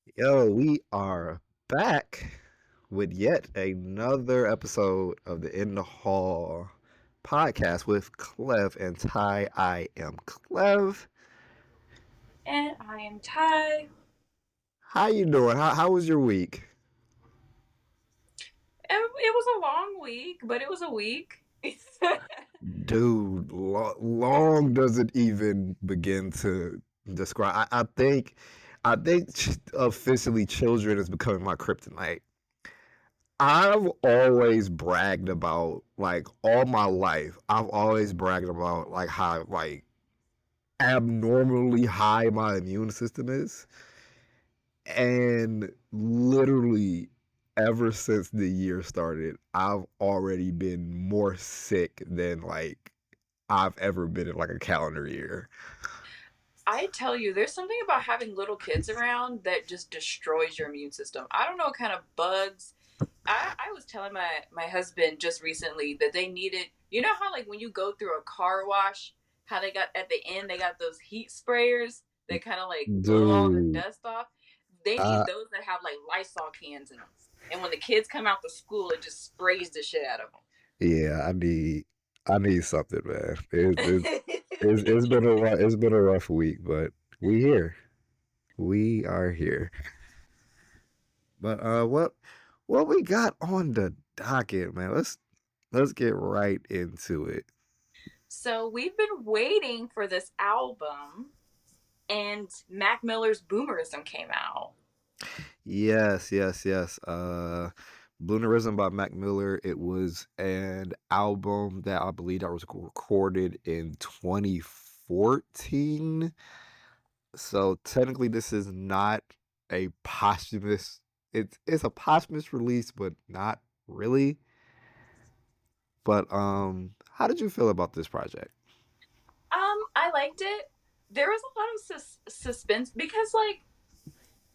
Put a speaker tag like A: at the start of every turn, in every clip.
A: Yo, we are back with yet another episode of the In the Hall podcast with Clev and Ty. I am Clev.
B: And I am Ty.
A: How you doing? How was your week?
B: It was a long week, but it was a week.
A: Dude, long doesn't even begin to describe. I think officially children is becoming my kryptonite. I've always bragged about like all my life. I've always bragged about like how like abnormally high my immune system is. And literally ever since the year started, I've already been more sick than like I've ever been in like a calendar year.
B: I tell you, there's something about having little kids around that just destroys your immune system. I don't know what kind of bugs. I was telling my husband just recently that they needed, you know how like when you go through a car wash, how they got at the end, they got those heat sprayers that kind of like blow all the
A: Dude,
B: dust off. They
A: I
B: need those that have like Lysol cans in them. And when the kids come out to school, it just sprays the shit out of
A: yeah, I need something, man. It's
B: them.
A: been a rough week, but we here. We are here. But what we got on the docket, man? Let's get right into it.
B: So we've been waiting for this album, and Mac Miller's Boomerism came out.
A: Yes, yes, yes. Bloonerism by Mac Miller. It was an album that I believe that was recorded in 2014. So technically, this is not a posthumous. It's a posthumous release, but not really. But how did you feel about this project?
B: I liked it. There was a lot of suspense because, like,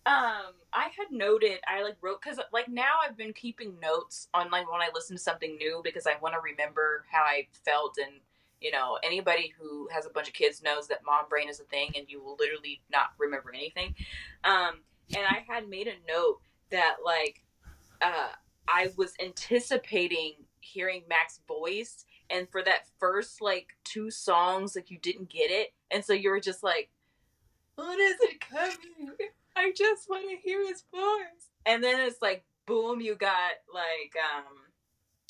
B: I had noted, I like wrote because, like, now I've been keeping notes on like when I listen to something new because I want to remember how I felt and. Anybody who has a bunch of kids knows that mom brain is a thing and you will literally not remember anything. And I had made a note that, like, uh, I was anticipating hearing Mac's voice, and for that first like two songs, like you didn't get it, and so you were just like, "When is it coming? I just want to hear his voice." And then it's like, boom, you got like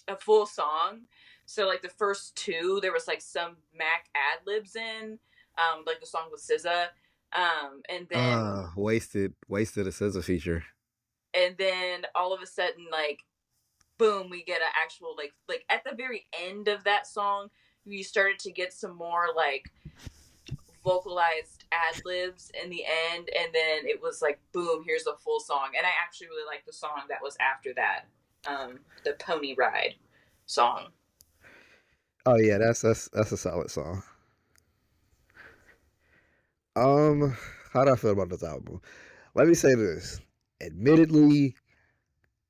B: a full song. So like the first two, there was like some Mac ad libs in, like the song with SZA, and then
A: Wasted a scissor feature.
B: all of a sudden like boom, we get an actual like at the very end of that song, you started to get some more like vocalized ad libs in the end, and then it was like boom, here's a full song. And I actually really like the song that was after that, the Pony Ride song.
A: Oh yeah, that's a solid song. How do I feel about this album? Let me say this. Admittedly,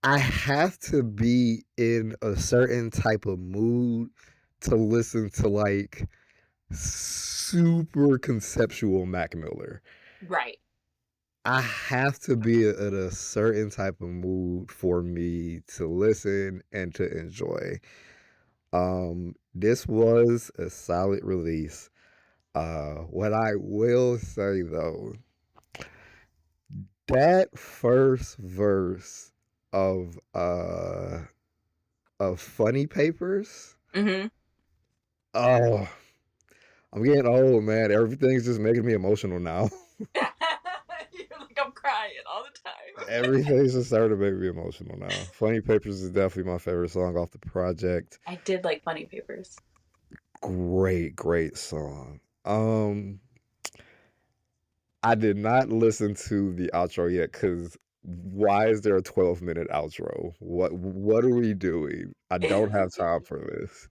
A: I have to be in a certain type of mood to listen to like super conceptual Mac Miller.
B: Right.
A: I have to be in a certain type of mood for me to listen and to enjoy. This was a solid release. What I will say though, that first verse of uh of Funny Papers.
B: Mm-hmm.
A: Oh, I'm getting old, man. Everything's just making me emotional now.
B: You're like, I'm crying all the time.
A: Everything's just starting to make me emotional now. Funny Papers is definitely my favorite song off the project.
B: I did like Funny Papers.
A: Great, great song. I did not listen to the outro yet because why is there a 12-minute outro? What are we doing? I don't have time for this.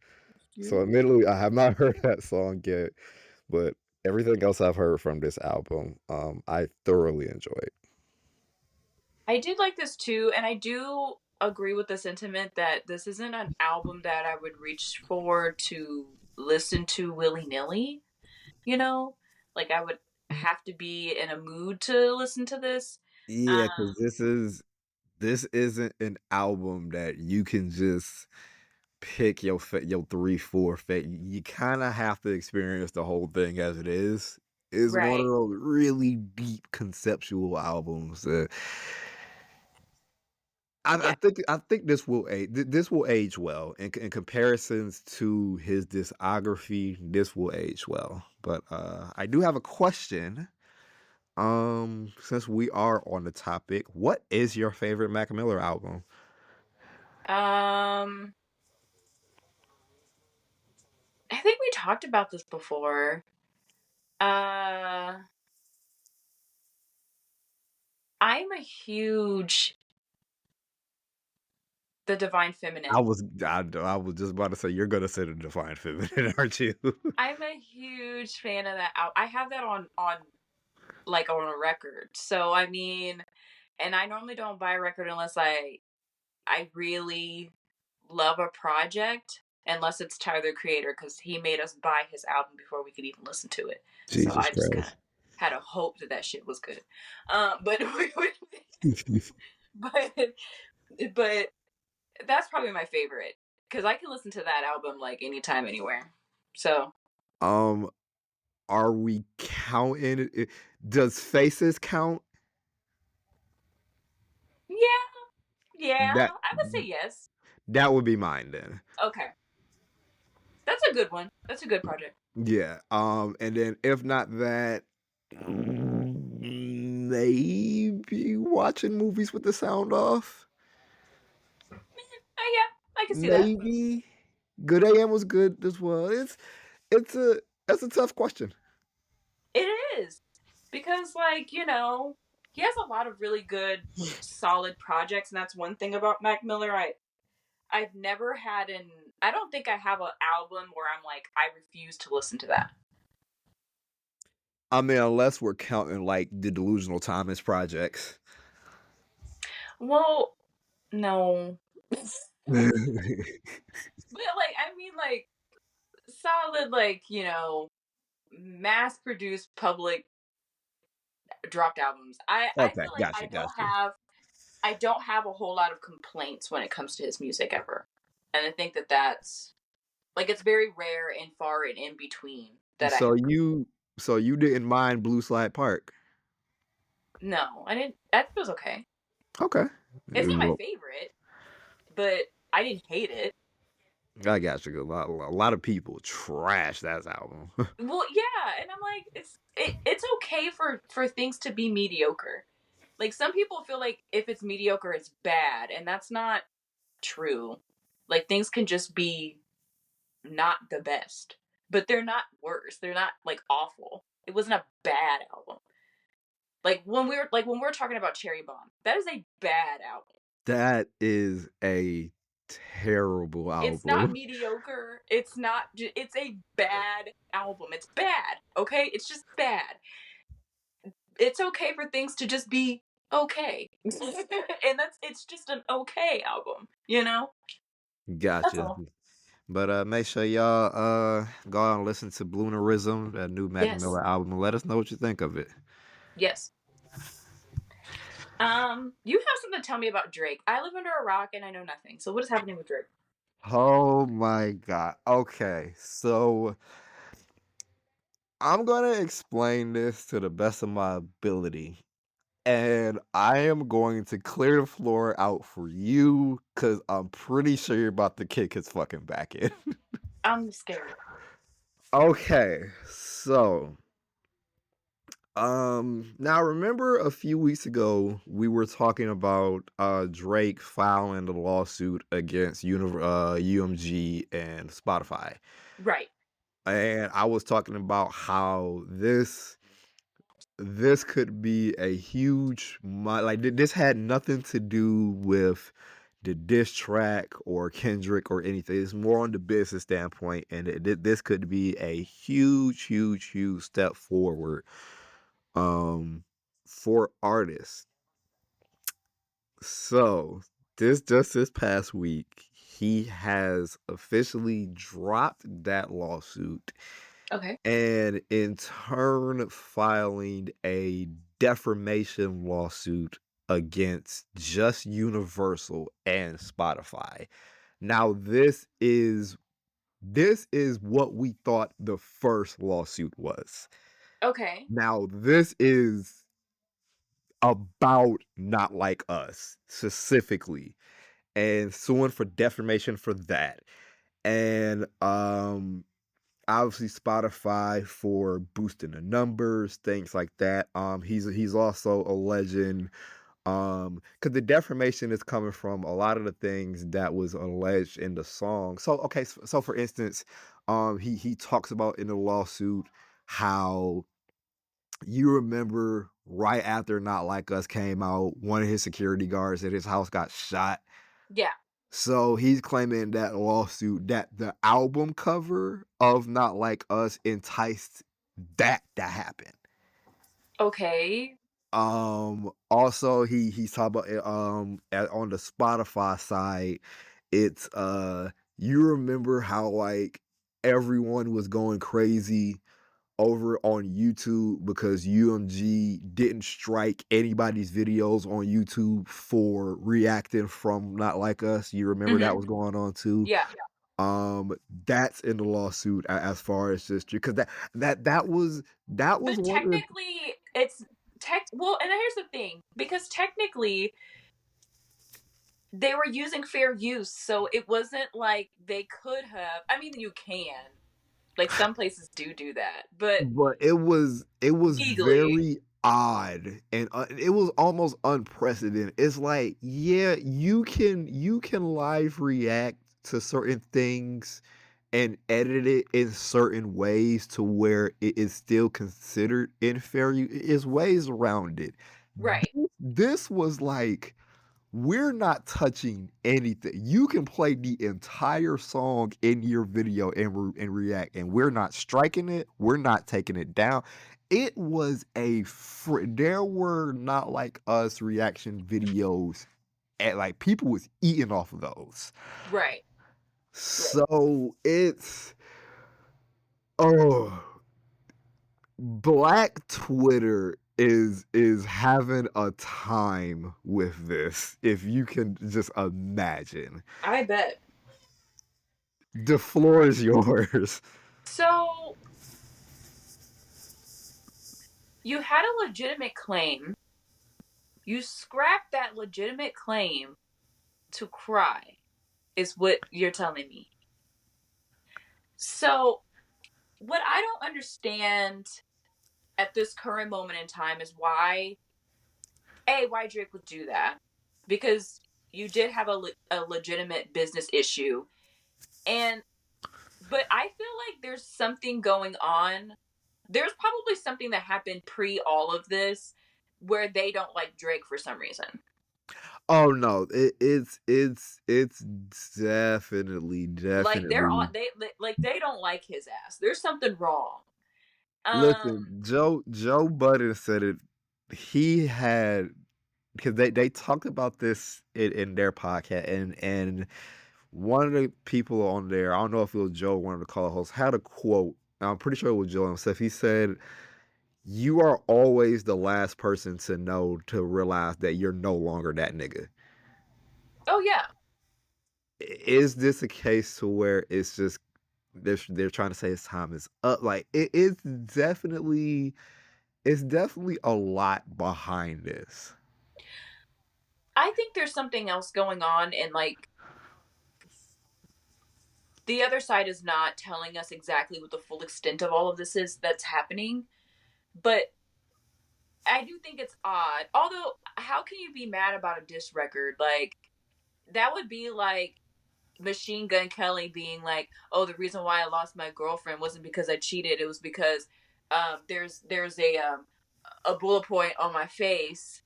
A: So admittedly, I have not heard that song yet, but everything else I've heard from this album, I thoroughly enjoyed.
B: I did like this too, and I do agree with the sentiment that this isn't an album that I would reach for to listen to willy nilly. You know, like I would have to be in a mood to listen to this.
A: Yeah, because
B: Um,
A: this isn't an album that you can just pick your 3, 4 you kinda have to experience the whole thing as it is. It's one of
B: right.
A: those really deep conceptual albums that I
B: Yeah.
A: think this will age well in comparisons to his discography, this will age well. But, I do have a question. Since we are on the topic, what is your favorite Mac Miller album?
B: Um, I think we talked about this before. Uh, I'm a huge The Divine Feminine.
A: I was just about to say you're gonna say the Defiant Feminine, aren't you?
B: I'm a huge fan of that album. I have that on like on a record. So I mean, and I normally don't buy a record unless I really love a project, unless it's Tyler the Creator, because he made us buy his album before we could even listen to it. So
A: Jesus
B: I just kind of
A: Christ.
B: had a hope that that shit was good. But but but that's probably my favorite because I can listen to that album like anytime, anywhere. So
A: Um, are we counting does Faces count?
B: yeah, yeah,
A: That
B: I would say yes.
A: that would be mine then.
B: Okay, that's a good one. That's a good project.
A: Yeah. And then if not that, maybe watching movies with the sound off.
B: Yeah, I can see that.
A: Maybe. Good AM was good as well. It's a that's a tough question.
B: It is because, like, he has a lot of really good, solid projects, and that's one thing about Mac Miller. I've never had an. I don't think I have an album where I'm like, I refuse to listen to that.
A: I mean, unless we're counting like the Delusional Thomas projects.
B: Well, no, but like, I mean, like solid, like mass produced public dropped albums. I
A: Okay,
B: feel like
A: gotcha, gotcha.
B: I don't have a whole lot of complaints when it comes to his music ever, and I think that that's like it's very rare and far and in between that I
A: So
B: have.
A: you so you didn't mind Blue Slide Park.
B: No, I didn't. That was okay.
A: Okay.
B: It's not my
A: Well,
B: favorite, but I didn't hate it.
A: I got you. A lot of people trash that album.
B: Well, yeah, and I'm like, it's okay for things to be mediocre. Like some people feel like if it's mediocre, it's bad, and that's not true. Like things can just be not the best, but they're not worse. They're not like awful. It wasn't a bad album. Like when we were talking about Cherry Bomb, that is a bad album.
A: That is a terrible
B: It's not
A: album.
B: mediocre. It's not. It's a bad album. It's bad. Okay, it's just bad. It's okay for things to just be okay, and it's just an okay album. That's
A: Gotcha.
B: all.
A: But make sure y'all go out and listen to Bloonerism, that new Mac
B: Yes.
A: Miller album, and let us know what you think of it.
B: Yes. You have something to tell me about Drake. I live under a rock and I know nothing. So what is happening with Drake?
A: Oh my god. Okay. So I'm gonna explain this to the best of my ability. And I am going to clear the floor out for you because I'm pretty sure you're about to kick his fucking back in.
B: I'm scared.
A: Okay, so now remember a few weeks ago we were talking about Drake filing the lawsuit against UMG and Spotify.
B: Right.
A: And I was talking about how this could be a huge this had nothing to do with the diss track or Kendrick or anything. It's more on the business standpoint, and this could be a huge step forward for artists. So this past week, he has officially dropped that lawsuit
B: Okay.
A: and in turn filing a defamation lawsuit against just Universal and Spotify. Now this is what we thought the first lawsuit was.
B: Okay.
A: Now this is about Not Like Us specifically and suing for defamation for that. And obviously Spotify for boosting the numbers, things like that. He's also alleging because the defamation is coming from a lot of the things that was alleged in the song. So okay, so for instance, he talks about in the lawsuit how you remember right after Not Like Us came out, one of his security guards at his house got shot.
B: Yeah.
A: So he's claiming that lawsuit that the album cover of Not Like Us enticed that to happen.
B: Okay.
A: Also he's talking about on the Spotify side, it's you remember how like everyone was going crazy over on YouTube because UMG didn't strike anybody's videos on YouTube for reacting from Not Like Us. You remember that
B: Mm-hmm.
A: was going on too?
B: Yeah.
A: That's in the lawsuit as far as just because that was
B: But
A: one of the
B: technically, it's well, and here's the thing, because technically they were using fair use, so it wasn't like they could have. I mean, you can, like, some places do that, but
A: but it was
B: legally,
A: very odd and it was almost unprecedented. It's like, yeah, you can live react to certain things and edit it in certain ways to where it is still considered unfair. Is ways around it.
B: right,
A: This was like, we're not touching anything. You can play the entire song in your video and react, and we're not striking it. We're not taking it down. It was there were Not Like Us reaction videos, and like people was eating off of those.
B: right, right.
A: So it's oh, Black Twitter is having a time with this, if you can just imagine.
B: I bet.
A: The floor is yours.
B: So you had a legitimate claim. You scrapped that legitimate claim to cry, is what you're telling me. So what I don't understand at this current moment in time is why Drake would do that, because you did have a legitimate business issue, and but I feel like there's something going on. There's probably something that happened pre all of this where they don't like Drake for some reason.
A: Oh no, it's definitely
B: Like they're all
A: definitely.
B: they don't like his ass. There's something wrong.
A: Listen,
B: Um
A: Joe Budden said it. He had because they talked about this in their podcast, and one of the people on there, I don't know if it was Joe, one of the co-hosts, had a quote. I'm pretty sure it was Joe himself. He said, "You are always the last person to know to realize that you're no longer that nigga."
B: oh yeah.
A: Is this a case to where it's just they're trying to say his time is up? Like definitely it's definitely a lot behind this.
B: I think there's something else going on, and like the other side is not telling us exactly what the full extent of all of this is that's happening. But I do think it's odd. Although, how can you be mad about a diss record? Like, that would be like Machine Gun Kelly being like, "Oh, the reason why I lost my girlfriend wasn't because I cheated. It was because there's a bullet point on my face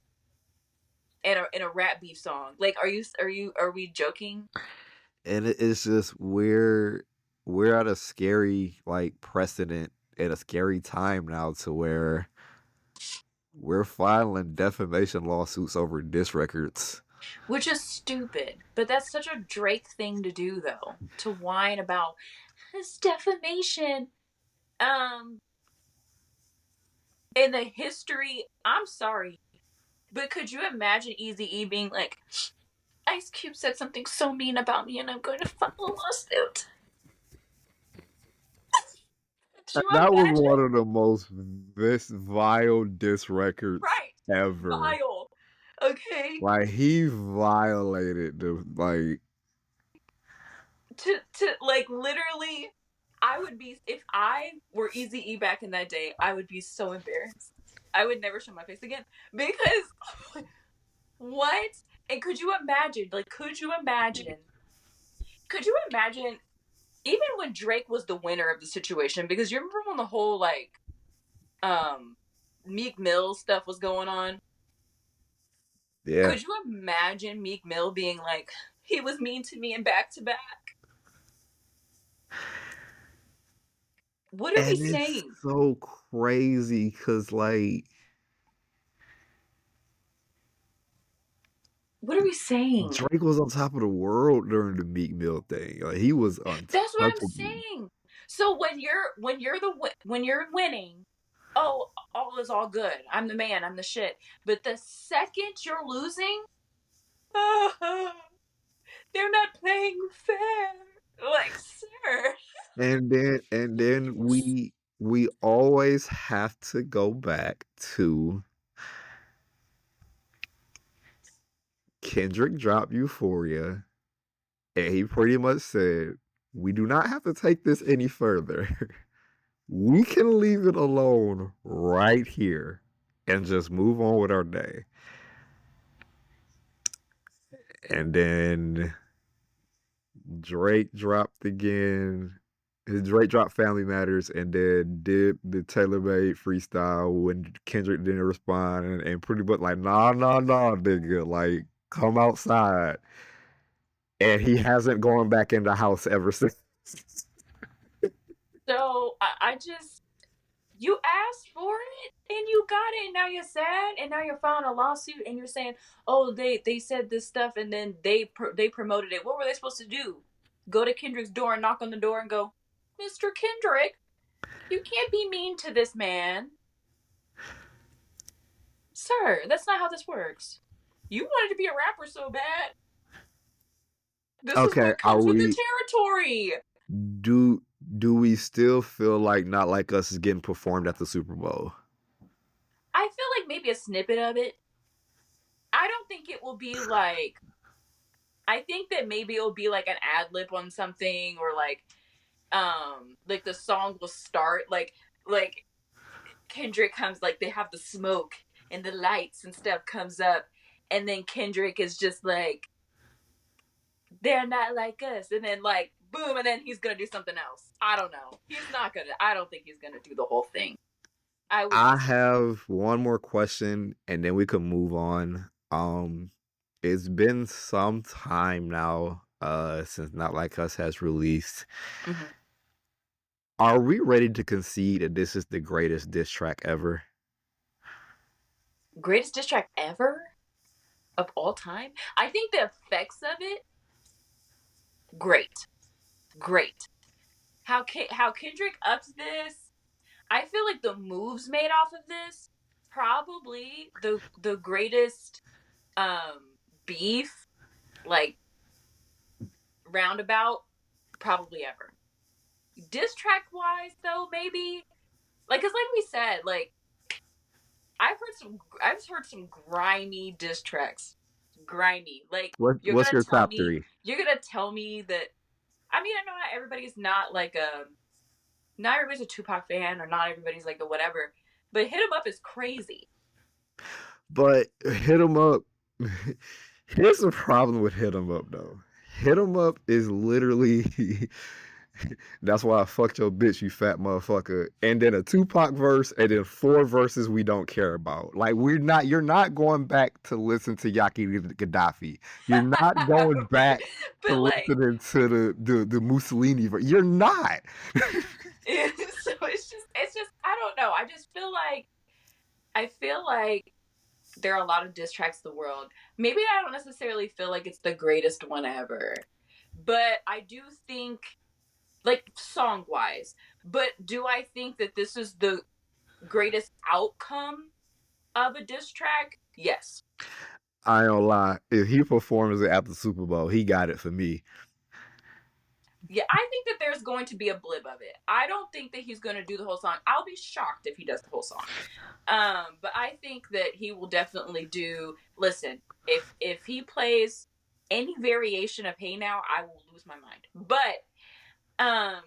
B: in a rap beef song." Like, are we joking?
A: And it's just we're at a scary like precedent at a scary time now to where we're filing defamation lawsuits over diss records.
B: Which is stupid. But that's such a Drake thing to do, though, to whine about this defamation. Um, in the history, I'm sorry. But could you imagine Eazy-E being like, Ice Cube said something so mean about me and I'm going to file a lawsuit? Could you
A: That was
B: imagine?
A: one of the most vile diss records
B: Right.
A: ever.
B: Vile. Okay.
A: Like he violated the like.
B: To like literally, I would be, if I were Eazy-E back in that day, I would be so embarrassed. I would never show my face again because what? And could you imagine? Like, could you imagine? Could you imagine? Even when Drake was the winner of the situation, because you remember when the whole like um Meek Mill stuff was going on.
A: Yeah.
B: Could you imagine Meek Mill being like, he was mean to me and back to back? What are we
A: And it's
B: saying?
A: so crazy because like
B: What are we saying?
A: Drake was on top of the world during the Meek Mill thing. Like he was
B: That's what I'm
A: untouchable.
B: saying. So when you're winning, oh, all is all good. I'm the man. I'm the shit. But the second you're losing, they're not playing fair. Like, sir.
A: And then we always have to go back to Kendrick dropped Euphoria, and he pretty much said, "We do not have to take this any further. We can leave it alone right here and just move on with our day." And then Drake dropped again. His Drake dropped Family Matters and then did the Taylor Made freestyle when Kendrick didn't respond and pretty much like, nah, nah, nah, nigga, like, come outside. And he hasn't gone back in the house ever since.
B: So I just, you asked for it and you got it and now you're sad and now you're filing a lawsuit and you're saying, oh, they said this stuff and then they promoted it. What were they supposed to do? Go to Kendrick's door and knock on the door and go, Mr. Kendrick, you can't be mean to this man. Sir, that's not how this works. You wanted to be a rapper so bad. This is
A: Okay,
B: what
A: are
B: comes with the
A: we
B: territory.
A: do do we still feel like Not Like Us is getting performed at the Super Bowl?
B: I feel like maybe a snippet of it. I don't think it will be like, I think that maybe it'll be like an ad lib on something, or like the song will start like Kendrick comes, like they have the smoke and the lights and stuff comes up, and then Kendrick is just like, they're not like us, and then like boom, and then he's gonna do something else. I don't know. He's not gonna, I don't think he's gonna do the whole thing. I would be
A: I
B: surprised.
A: have one more question and then we can move on. It's been some time now since Not Like Us has released.
B: Mm-hmm.
A: Are we ready to concede that this is the greatest diss track ever?
B: Greatest diss track ever of all time. I think the effects of it, great, great. How Kendrick ups this. I feel like the moves made off of this, probably the greatest beef, like, roundabout, probably ever. Diss track wise though, maybe, like, cause like we said, like, I've heard some grimy diss tracks. Grimy. Like,
A: What's your top three?
B: you're gonna tell me that, I mean, I know not everybody's not like a, not everybody's a Tupac fan, or not everybody's like a whatever, but Hit 'Em Up is crazy.
A: But Hit 'Em Up. Here's the problem with Hit 'Em Up though. Hit 'Em Up is literally that's why I fucked your bitch, you fat motherfucker. And then a Tupac verse, and then four verses we don't care about. Like you're not going back to listen to Yaki Gaddafi. You're not going back to
B: But like,
A: listening to the Mussolini verse. You're not.
B: so it's just I don't know. I feel like there are a lot of diss tracks in the world. Maybe I don't necessarily feel like it's the greatest one ever, but I do think, like, song wise. But do I think that this is the greatest outcome of a diss track? Yes.
A: I ain't gonna lie. If he performs it at the Super Bowl, he got it for me.
B: Yeah, I think that there's going to be a blip of it. I don't think that he's going to do the whole song. I'll be shocked if he does the whole song. But I think that he will definitely do. Listen, if he plays any variation of "Hey Now," I will lose my mind. But um,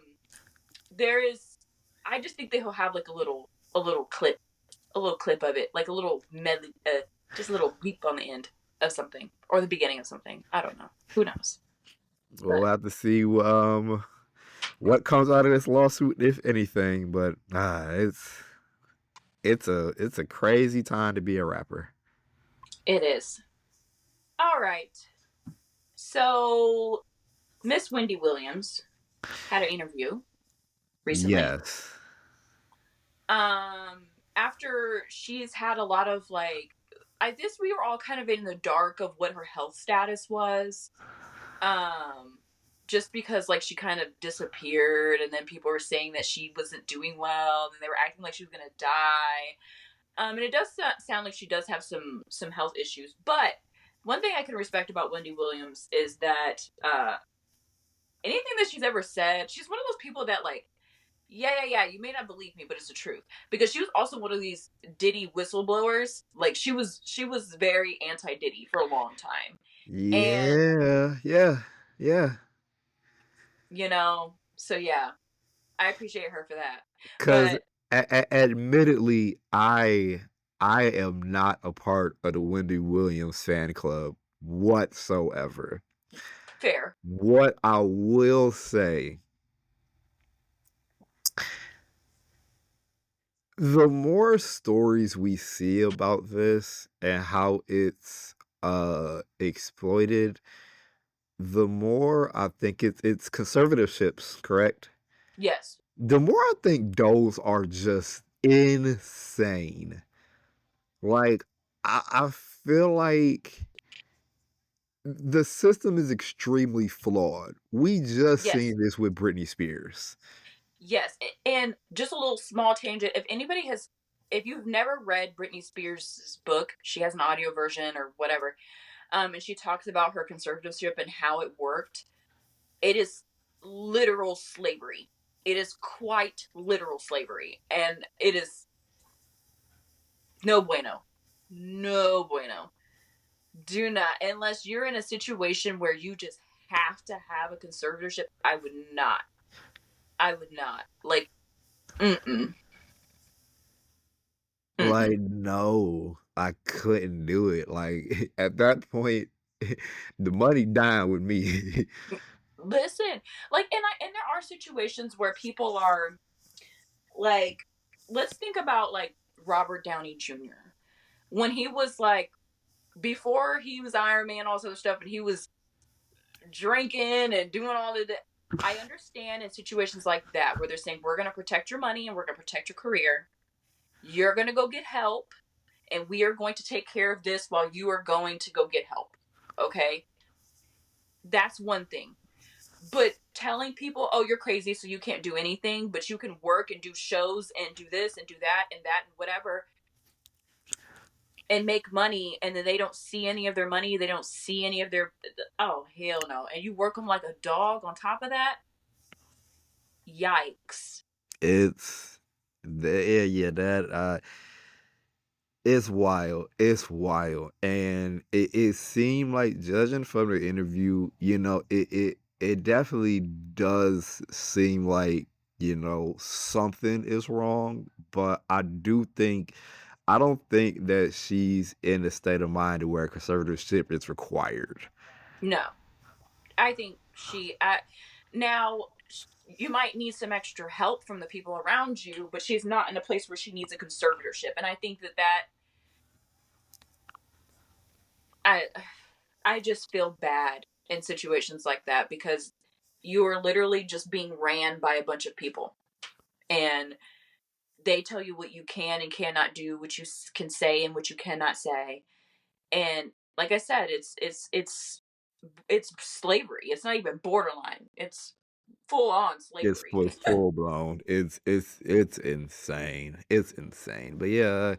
B: there is. I just think that he'll have like a little clip of it, like a little medley, just a little beep on the end of something or the beginning of something. I don't know. Who knows?
A: We'll
B: But
A: have to see what comes out of this lawsuit, if anything. But it's a crazy time to be a rapper.
B: it is. All right. So Miss Wendy Williams had an interview recently.
A: Yes.
B: After she's had a lot of like, I guess we were all kind of in the dark of what her health status was. Um, just because like she kind of disappeared, and then people were saying that she wasn't doing well, and they were acting like she was gonna die. And it does sound like she does have some health issues. But one thing I can respect about Wendy Williams is that anything that she's ever said, she's one of those people that like, yeah, you may not believe me, but it's the truth. Because she was also one of these Diddy whistleblowers. Like she was very anti Diddy for a long time, and
A: Yeah. Yeah. Yeah.
B: so yeah, I appreciate her for that.
A: Because
B: But
A: admittedly, I am not a part of the Wendy Williams fan club whatsoever.
B: fair,
A: What I will say, the more stories we see about this and how it's exploited, the more I think it's conservationships, correct?
B: yes,
A: The more I think those are just insane. Like I feel like the system is extremely flawed. We just
B: yes.
A: seen this with Britney Spears.
B: Yes, and just a little small tangent. If you've never read Britney Spears' book, she has an audio version or whatever, and she talks about her conservatorship and how it worked. It is literal slavery. It is quite literal slavery, and it is no bueno, no bueno. Do not, unless you're in a situation where you just have to have a conservatorship. I would not. I would not like. Mm-mm. Mm-mm.
A: Like, no, I couldn't do it. Like at that point, the money died with me.
B: Listen, like, and there are situations where people are like, let's think about like Robert Downey Jr. when he was like before he was Iron Man, all this other stuff, and he was drinking and doing all of that. I understand in situations like that where they're saying we're going to protect your money and we're going to protect your career. You're going to go get help, and we are going to take care of this while you are going to go get help. Okay, that's one thing. But telling people, oh, you're crazy, so you can't do anything, but you can work and do shows and do this and do that and that and whatever and make money, and then they don't see any of their money, they don't see any of their, oh, hell no. And you work them like a dog on top of that? Yikes.
A: It's yeah, that it's wild. It's wild. And it seemed like judging from the interview, it definitely does seem like, something is wrong. But I don't think that she's in a state of mind to where conservatorship is required.
B: No. I think now, you might need some extra help from the people around you, but she's not in a place where she needs a conservatorship. And I think that I I just feel bad in situations like that because you are literally just being ran by a bunch of people, and they tell you what you can and cannot do, what you can say and what you cannot say. And like I said, it's slavery. It's not even borderline. It's full on
A: It's
B: slavery.
A: full blown. It's insane. It's insane. But yeah,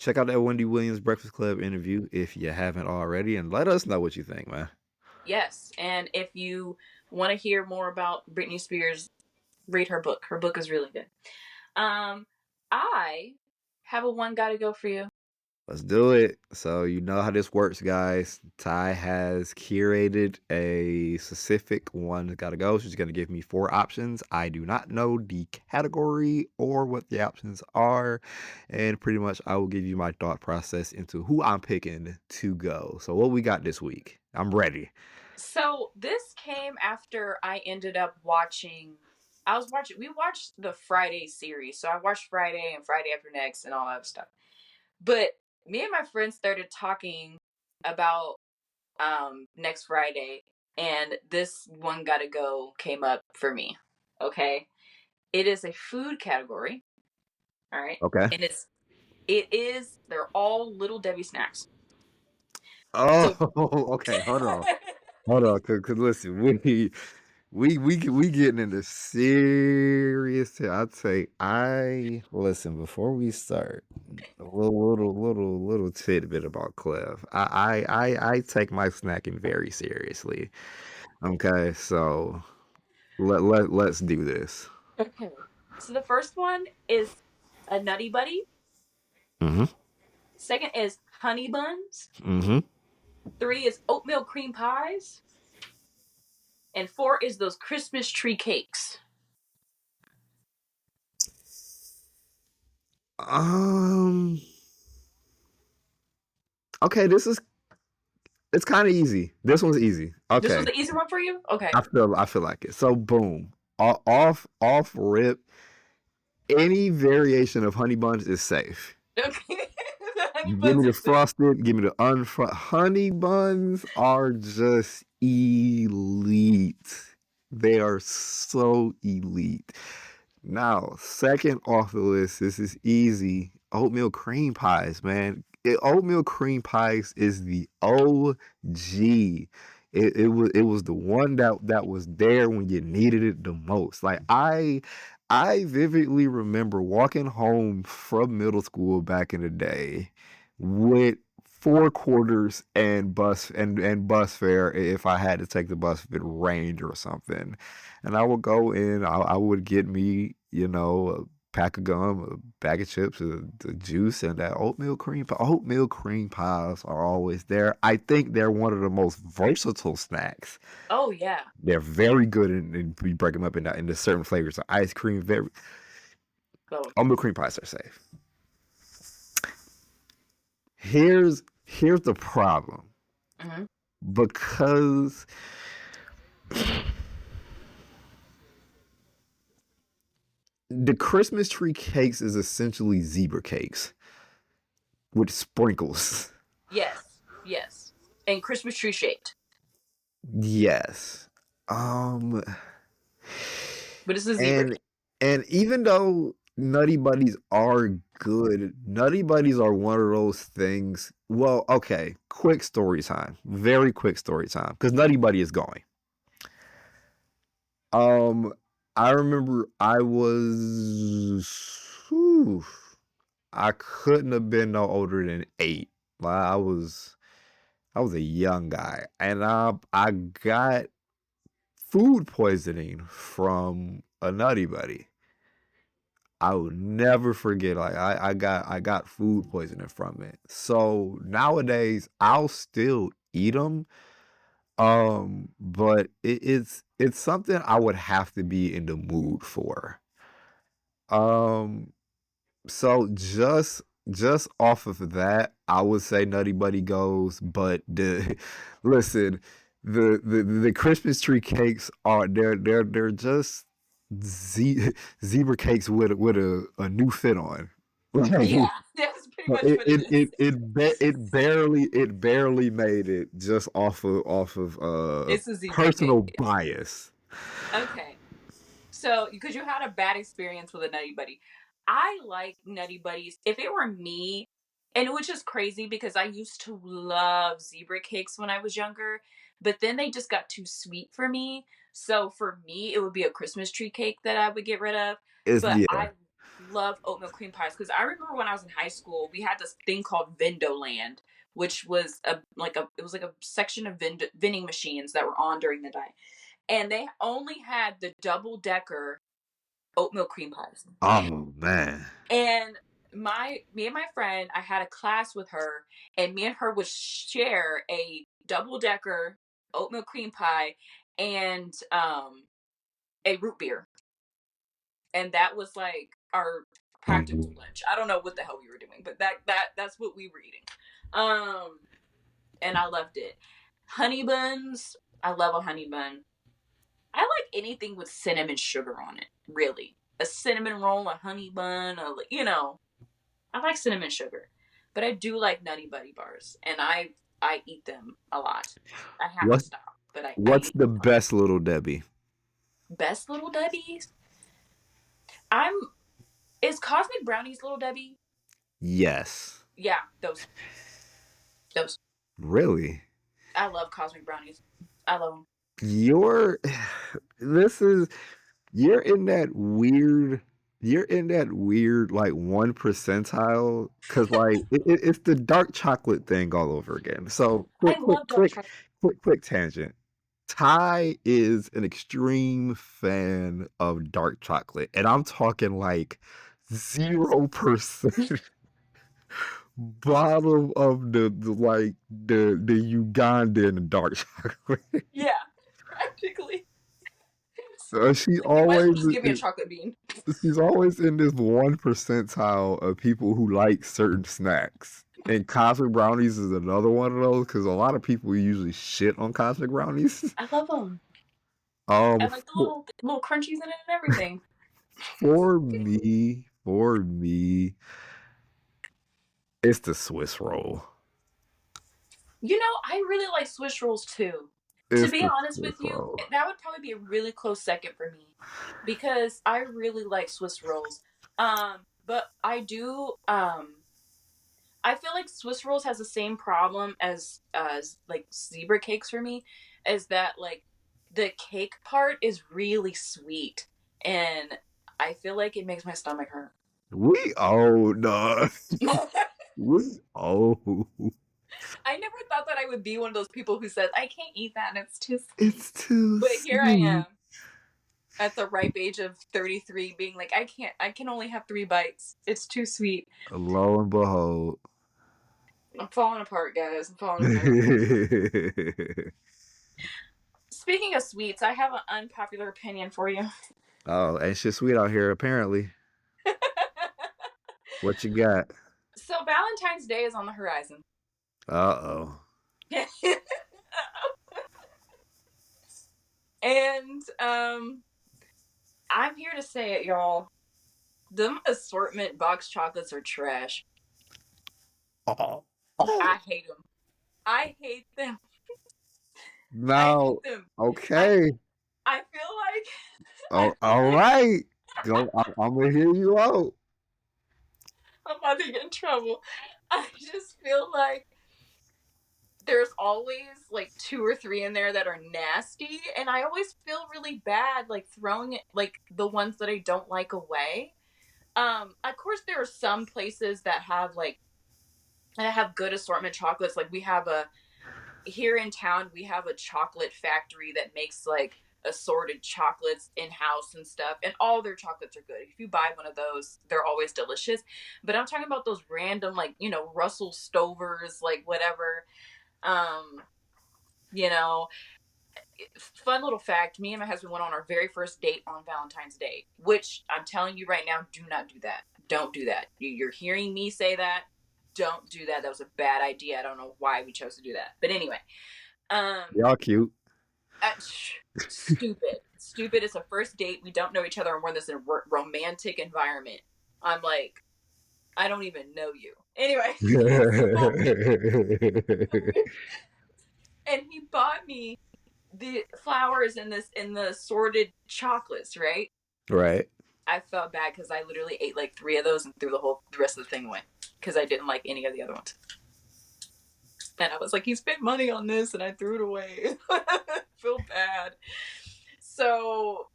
A: check out that Wendy Williams Breakfast Club interview if you haven't already, and let us know what you think, man.
B: Yes, and if you want to hear more about Britney Spears, read her book. Her book is really good. I have a one gotta go for you.
A: Let's do it. So you know how this works, guys. Ty has curated a specific one that's gotta go. She's gonna give me 4 options. I do not know the category or what the options are, and pretty much I will give you my thought process into who I'm picking to go. So what we got this week? I'm ready.
B: So this came after I ended up watching. We watched the Friday series. So I watched Friday and Friday After Next and all that stuff. But me and my friends started talking about next Friday, and this one gotta go came up for me. Okay. It is a food category. All right.
A: Okay.
B: And they're all Little Debbie snacks.
A: Oh,
B: So
A: okay. Hold on, cause listen, we getting into serious. I'd say I listen before we start. A little tidbit about Clef. I take my snacking very seriously. Okay, so let's do this.
B: okay. So the first one is a Nutty Buddy.
A: Mm-hmm.
B: Second is honey buns.
A: Mm-hmm.
B: 3 is oatmeal cream pies. And 4 is those Christmas tree cakes.
A: Um. Okay, it's kind of easy. This one's easy.
B: This was
A: Okay,
B: the easy one for you? Okay.
A: I feel like it. So boom, off rip. Any variation of honey buns is safe.
B: Okay. The honey
A: Give me
B: buns
A: the
B: are safe.
A: frosted, give me the unfrosted. Honey buns are just elite. They are so elite. Now, second off the list, this is easy. Oatmeal cream pies, man. Oatmeal cream pies is the OG. It was the one that was there when you needed it the most. Like I vividly remember walking home from middle school back in the day with 4 quarters and bus fare if I had to take the bus if it rained or something. And I would go in, I would get me, a pack of gum, a bag of chips, the juice, and that oatmeal cream pie. Oatmeal cream pies are always there. I think they're one of the most versatile snacks.
B: Oh, yeah.
A: They're very good, and we break them up into certain flavors. So ice cream, very
B: Oh.
A: oatmeal cream pies are safe. Here's the problem
B: Mm-hmm.
A: because the Christmas tree cakes is essentially zebra cakes with sprinkles.
B: Yes. Yes. And Christmas tree shaped.
A: Yes. Um
B: But it's a zebra
A: and
B: cake.
A: and even though Nutty Buddies are good, Nutty Buddies are one of those things. Well, okay, quick story time. Very quick story time cuz Nutty Buddy is going. Um I remember whew, I couldn't have been no older than 8. Like, I was a young guy, and I got food poisoning from a Nutty Buddy. I will never forget. Like I got food poisoning from it. So nowadays I'll still eat them. But it's something I would have to be in the mood for. Um, so just off of that, I would say Nutty Buddy goes, but the listen, the Christmas tree cakes are they're just zebra cakes with a new fit on.
B: Yeah.
A: Like,
B: That's pretty
A: so
B: much what it is.
A: it barely made it just off of
B: It's a zebra cake.
A: personal bias.
B: Okay. So, because you had a bad experience with a Nutty Buddy, I like Nutty Buddies. If it were me, and it was just crazy because I used to love zebra cakes when I was younger, but then they just got too sweet for me. So for me, it would be a Christmas tree cake that I would get rid of.
A: It's
B: But
A: yeah.
B: I love oatmeal cream pies because I remember when I was in high school, we had this thing called Vendoland, which was a section of vending machines that were on during the day, and they only had the double decker oatmeal cream pies.
A: Oh man.
B: And me and my friend, I had a class with her, and me and her would share a double decker oatmeal cream pie and a root beer, and that was like our practical lunch. I don't know what the hell we were doing, but that's what we were eating. And I loved it. Honey buns, I love a honey bun. I like anything with cinnamon sugar on it. Really, a cinnamon roll, a honey bun, I like cinnamon sugar, but I do like Nutty Buddy bars, and I eat them a lot. I have to
A: What's
B: stop, but I
A: what's
B: eat
A: the
B: them a lot.
A: best Little Debbie?
B: Best Little Debbie's. I'm is Cosmic Brownies Little Debbie?
A: Yes.
B: Yeah, those.
A: Really?
B: I love Cosmic Brownies. I love them.
A: You're this is you're in that weird you're in that weird like 1 percentile because like it's the dark chocolate thing all over again. So
B: I love dark chocolate.
A: quick tangent. Ty is an extreme fan of dark chocolate, and I'm talking like 0% bottom of the like the Ugandan dark chocolate.
B: Yeah, practically.
A: So
B: Like you might as well just give me a chocolate bean.
A: she's always in this 1 percentile of people who like certain snacks. And cosmic brownies is another one of those because a lot of people usually shit on cosmic brownies.
B: I love them. I
A: Um,
B: like the little crunchies in it and everything.
A: for me, it's the Swiss roll.
B: I really like Swiss rolls too. To
A: It's
B: be
A: the
B: honest
A: Swiss
B: with you,
A: roll.
B: that would probably be a really close second for me because I really like Swiss rolls. But I do I feel like Swiss rolls has the same problem as like zebra cakes for me, is that like the cake part is really sweet, and I feel like it makes my stomach hurt.
A: We old, dog. We old.
B: I never thought that I would be one of those people who says I can't eat that and it's too sweet.
A: It's too
B: But here I
A: sweet.
B: am at the ripe age of 33 being like I can only have 3 bites. It's too sweet.
A: Lo and behold.
B: I'm falling apart, guys. I'm falling apart. Speaking of sweets, I have an unpopular opinion for you.
A: Oh, ain't shit sweet out here, apparently. What you got?
B: So Valentine's Day is on the horizon.
A: Uh-oh.
B: And I'm here to say it, y'all. Them assortment box chocolates are trash.
A: Oh.
B: I hate them. I hate them. I
A: Now,
B: hate them.
A: okay.
B: I feel like
A: Oh, all right. Go. I'm gonna hear you out.
B: I'm about to get in trouble. I just feel like there's always like 2 or 3 in there that are nasty, and I always feel really bad like throwing it, like the ones that I don't like, away. Of course there are some places that have good assortment chocolates. Like here in town we have a chocolate factory that makes like assorted chocolates in house and stuff, and all their chocolates are good. If you buy one of those, they're always delicious. But I'm talking about those random, like, Russell Stovers, like whatever. um you know Fun little fact, me and my husband went on our very first date on Valentine's Day, which I'm telling you right now, do not do that. Don't do that. You're hearing me say that. Don't do that. That was a bad idea. I don't know why we chose to do that, but anyway. um
A: Y'all cute.
B: Stupid. It's a first date, we don't know each other, and we're in this romantic environment. I'm like, I don't even know you anyway. So, and he bought me the flowers in the assorted chocolates, right?
A: Right.
B: I felt bad because I literally ate like 3 of those and threw the rest of the thing away because I didn't like any of the other ones. And I was like, he spent money on this and I threw it away. Feel bad. So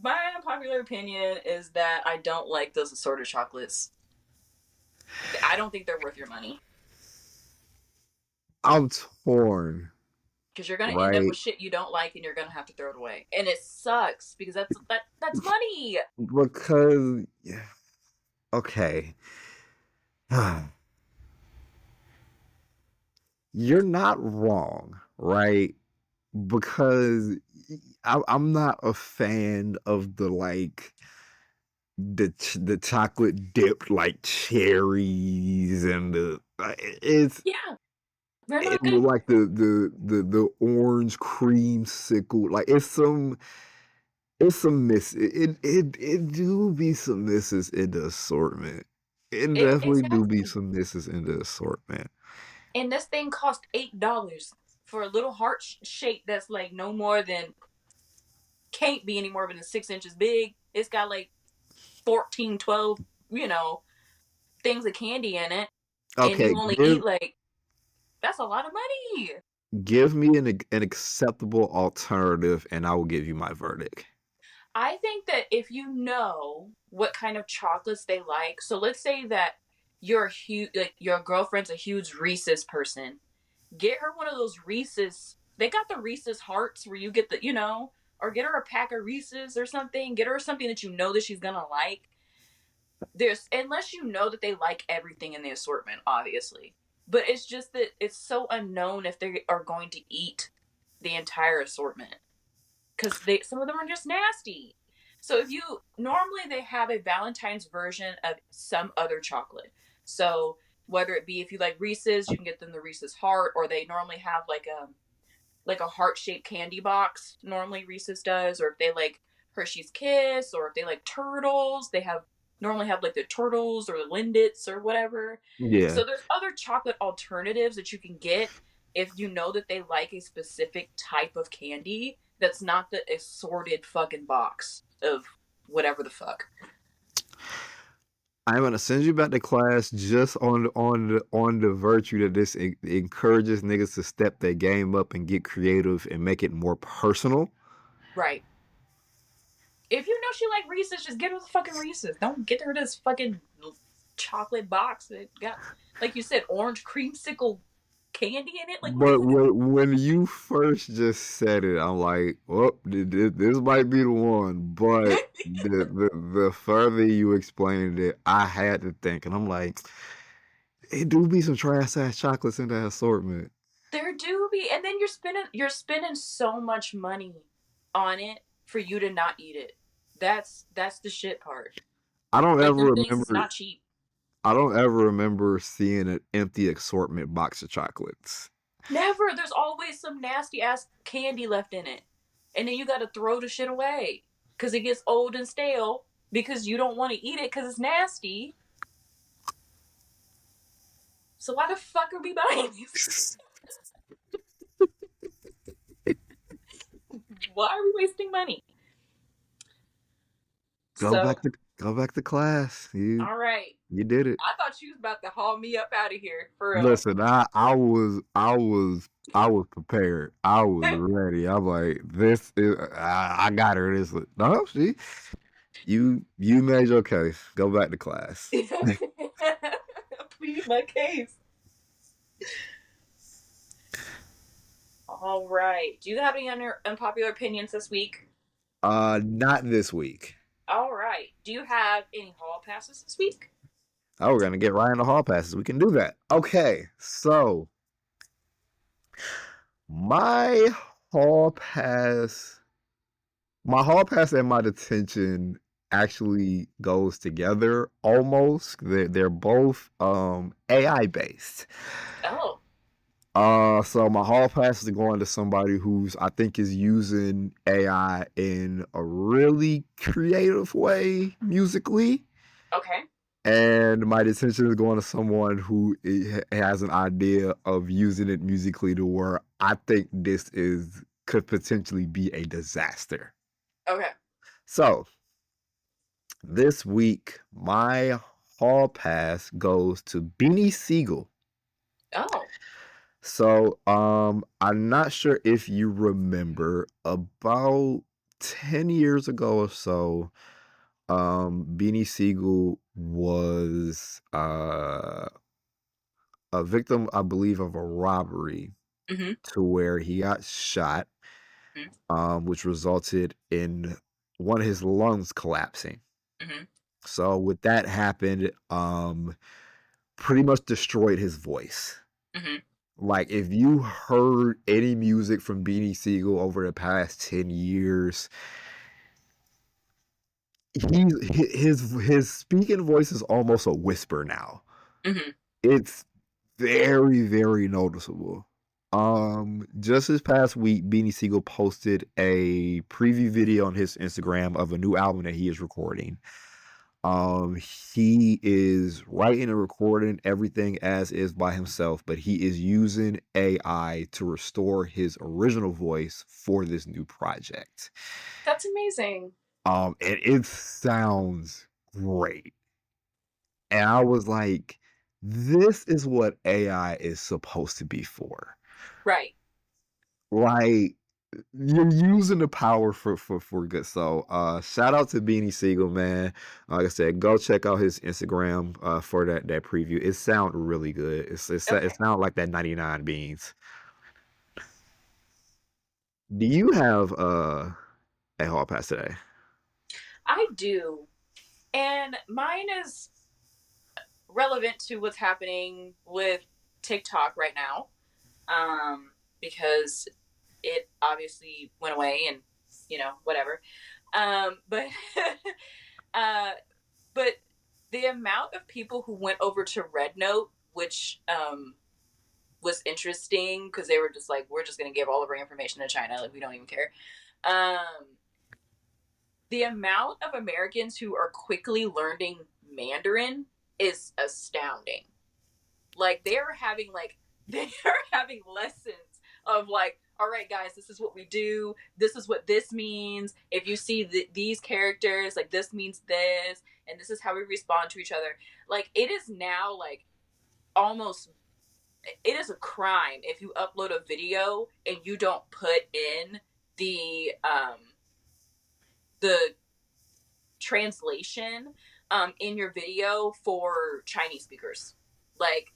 B: My unpopular opinion is that I don't like those assorted chocolates. I don't think they're worth your money
A: I'm torn,
B: because you're gonna end up
A: right?
B: with shit you don't like and you're gonna have to throw it away, and it sucks because that's money.
A: Because, yeah, okay. You're not wrong, right? Because I'm not a fan of the like the chocolate dipped like cherries and the
B: Yeah, they're
A: it
B: not good.
A: like the orange creamsicle like it's some it do be some misses in the assortment. It definitely do be
B: Exactly.
A: some misses in the assortment.
B: And this thing cost $8 for a little heart shape that's like no more than can't be any more than 6 inches big. It's got like 14, 12, you know, things of candy in it, and
A: Okay,
B: you only eat like that's a lot of money.
A: give me an acceptable alternative, and I will give you my verdict.
B: I think that if you know what kind of chocolates they like, so let's say that you're huge, like your girlfriend's a huge Reese's person, get her one of those Reese's. They got the Reese's hearts where you get the, or get her a pack of Reese's or something. Get her something that you know that she's gonna like. There's unless you know that they like everything in the assortment, obviously. But it's just that it's so unknown if they are going to eat the entire assortment because they some of them are just nasty. So if you normally they have a Valentine's version of some other chocolate. So whether it be if you like Reese's, you can get them the Reese's Heart, or they normally have like a heart shaped candy box. Normally Reese's does, or if they like Hershey's Kiss, or if they like turtles, they have normally have like the turtles or the Lindits or whatever.
A: Yeah.
B: So there's other chocolate alternatives that you can get if you know that they like a specific type of candy that's not the assorted fucking box of whatever the fuck.
A: I'm gonna send you back to class just on the virtue that this encourages niggas to step their game up and get creative and make it more personal.
B: Right. If you know she like Reese's, just get her the fucking Reese's. Don't get her this fucking chocolate box that got, like you said, orange creamsicle candy in it. Like, what are
A: But
B: you gonna
A: when you first just said it, I'm like, well, this might be the one.
B: do?
A: But the further you explained it, I had to think, and I'm like, it do be some trash ass chocolates in that assortment.
B: There do be, and then you're spending so much money on it for you to not eat it. That's the shit part.
A: I don't
B: Like
A: ever
B: them things is
A: remember.
B: not cheap.
A: I don't ever remember seeing an empty assortment box of chocolates.
B: Never. There's always some nasty ass candy left in it, and then you got to throw the shit away because it gets old and stale because you don't want to eat it because it's nasty. So why the fuck are we buying these? Why are we wasting money?
A: Go
B: So,
A: back to go back to class. You
B: all right.
A: you did it.
B: I thought you was about to haul me up out of here for real.
A: Listen, I was prepared. I was ready. I'm like, this is I got her. This no, she you made your case. Go back to class.
B: Plead my case. All right. Do you have any unpopular opinions this week?
A: Not this week.
B: All right. Do you have any hall passes this week?
A: Oh, we're gonna get right into hall passes. We can do that. Okay, so my hall pass my hall pass and my detention actually goes together almost. They're both AI based.
B: Oh,
A: So my hall pass is going to somebody who's I think is using AI in a really creative way musically.
B: okay.
A: And my detention is going to someone who has an idea of using it musically to where I think this is could potentially be a disaster.
B: Okay.
A: So this week, my hall pass goes to Beanie Siegel.
B: Oh,
A: So, I'm not sure if you remember about 10 years ago or so, Beanie Siegel was a victim, I believe, of a robbery
B: Mhm.
A: to where he got shot,
B: Mhm.
A: which resulted in one of his lungs collapsing.
B: Mhm.
A: So with that happened, pretty much destroyed his voice.
B: Mhm.
A: Like if you heard any music from Beanie Siegel over the past 10 years, his speaking voice is almost a whisper now.
B: Mhm.
A: It's very, very noticeable. Just this past week, Beanie Siegel posted a preview video on his Instagram of a new album that he is recording. He is writing and recording everything as is by himself, but he is using AI to restore his original voice for this new project.
B: That's amazing.
A: And it sounds great. And I was like, this is what AI is supposed to be for.
B: Right.
A: Like you're using the power for good. So shout out to Beanie Siegel, man. Like I said, go check out his Instagram for that preview. It sounds really good. It
B: Okay.
A: sounds like that 99 beans. Do you have a hall pass today?
B: I do. And mine is relevant to what's happening with TikTok right now. Because it obviously went away and whatever. But uh but the amount of people who went over to Red Note, which was interesting because they were just like, we're just gonna give all of our information to China, like we don't even care. Um the amount of Americans who are quickly learning Mandarin is astounding. Like they are having lessons of like, all right guys, this is what we do, this is what this means, if you see these characters, like this means this, and this is how we respond to each other. Like it is now like almost, it is a crime if you upload a video and you don't put in the translation in your video for Chinese speakers. Like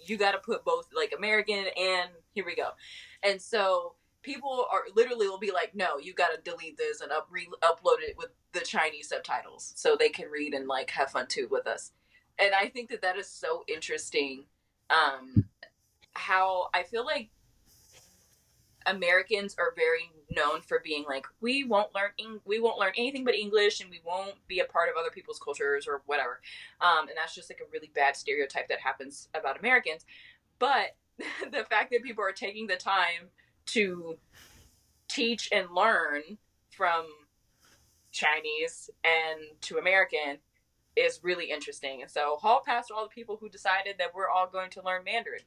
B: you got to put both, like American and here we go. And so people are literally will be like, no, you got to delete this and upload it with the Chinese subtitles so they can read and like have fun too with us. And I think that that is so interesting. Um, how I feel like Americans are very known for being like, we won't learn anything but English, and we won't be a part of other people's cultures or whatever. And that's just like a really bad stereotype that happens about Americans. But the fact that people are taking the time to teach and learn from Chinese and to American is really interesting. And so, hall pass to all the people who decided that we're all going to learn Mandarin.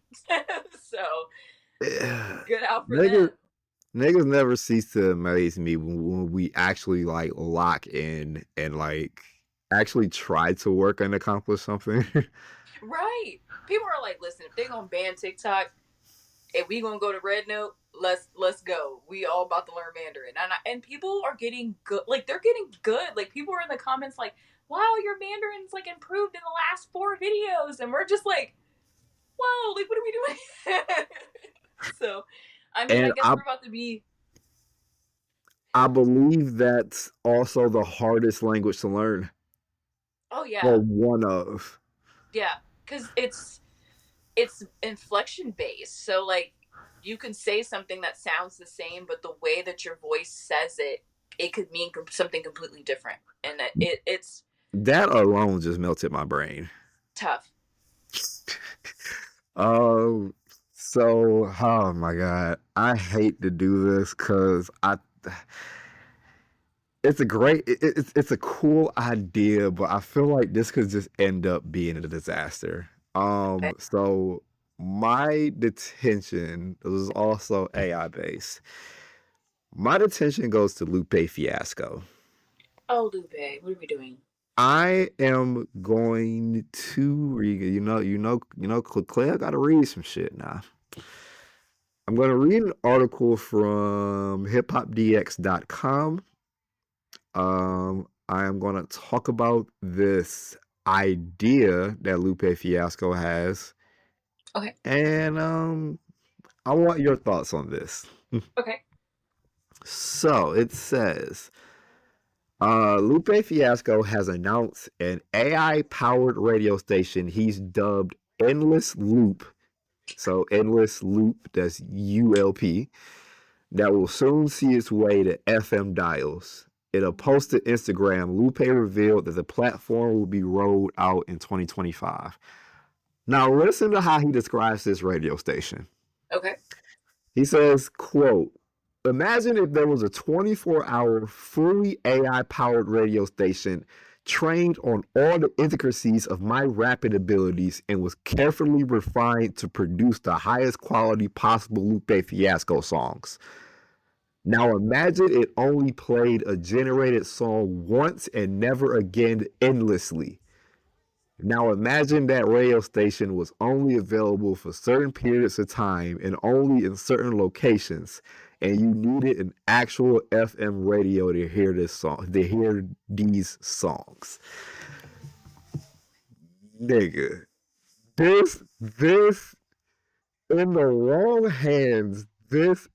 B: So, good out for them.
A: Niggas, niggas never cease to amaze me when we actually like lock in and like actually try to work and accomplish something.
B: Right. People are like, listen, if they're gonna ban TikTok and we gonna go to Red Note, let's go. We all about to learn Mandarin, and people are getting good. Like they're getting good. Like people are in the comments like, wow, your Mandarin's like improved in the last 4 videos, and we're just like, whoa, like what are we doing? So, I mean, I
A: And
B: guess we're about to be.
A: I believe that's also the hardest language to learn,
B: Oh
A: or
B: yeah,
A: one of.
B: yeah, because it's inflection based. So like you can say something that sounds the same, but the way that your voice says it, it could mean something completely different, and it's
A: That alone just melted my brain.
B: tough.
A: Um, so oh my god, I hate to do this because it's a great, it's a cool idea, but I feel like this could just end up being a disaster.
B: Okay.
A: So my detention was also AI based. My detention goes to Lupe Fiasco.
B: Oh, Lupe, what are we doing?
A: I am going to read, Clay, I gotta read some shit now. I'm going to read an article from hiphopdx.com. I am gonna talk about this idea that Lupe Fiasco has,
B: Okay.
A: and I want your thoughts on this.
B: Okay.
A: So it says, Lupe Fiasco has announced an AI powered radio station he's dubbed Endless Loop. So Endless Loop, that's ULP, that will soon see its way to FM dials. In a post to Instagram, Lupe revealed that the platform will be rolled out in 2025. Now listen to how he describes this radio station.
B: Okay.
A: He says, quote, imagine if there was a 24-hour, fully AI-powered radio station trained on all the intricacies of my rapping abilities and was carefully refined to produce the highest quality possible Lupe Fiasco songs. Now imagine it only played a generated song once and never again endlessly. Now imagine that radio station was only available for certain periods of time and only in certain locations, and you needed an actual FM radio to hear this song, to hear these songs. Nigga, this in the wrong hands, this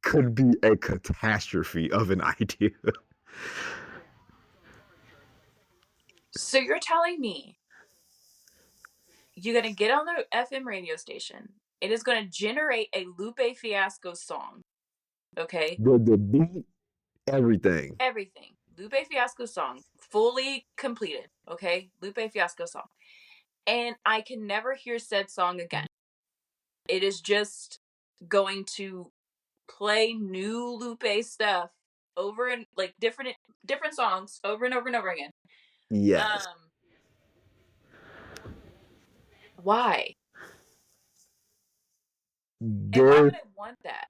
A: could be a catastrophe of an idea.
B: So you're telling me you're gonna get on the FM radio station. It is gonna generate a Lupe Fiasco song. Okay.
A: The beat, everything.
B: Everything. Lupe Fiasco song. Fully completed. Okay? Lupe Fiasco song. And I can never hear said song again. It is just going to play new Lupe stuff over and like different songs over and over and over again.
A: Yes.
B: Why? And why
A: There,
B: would I want that?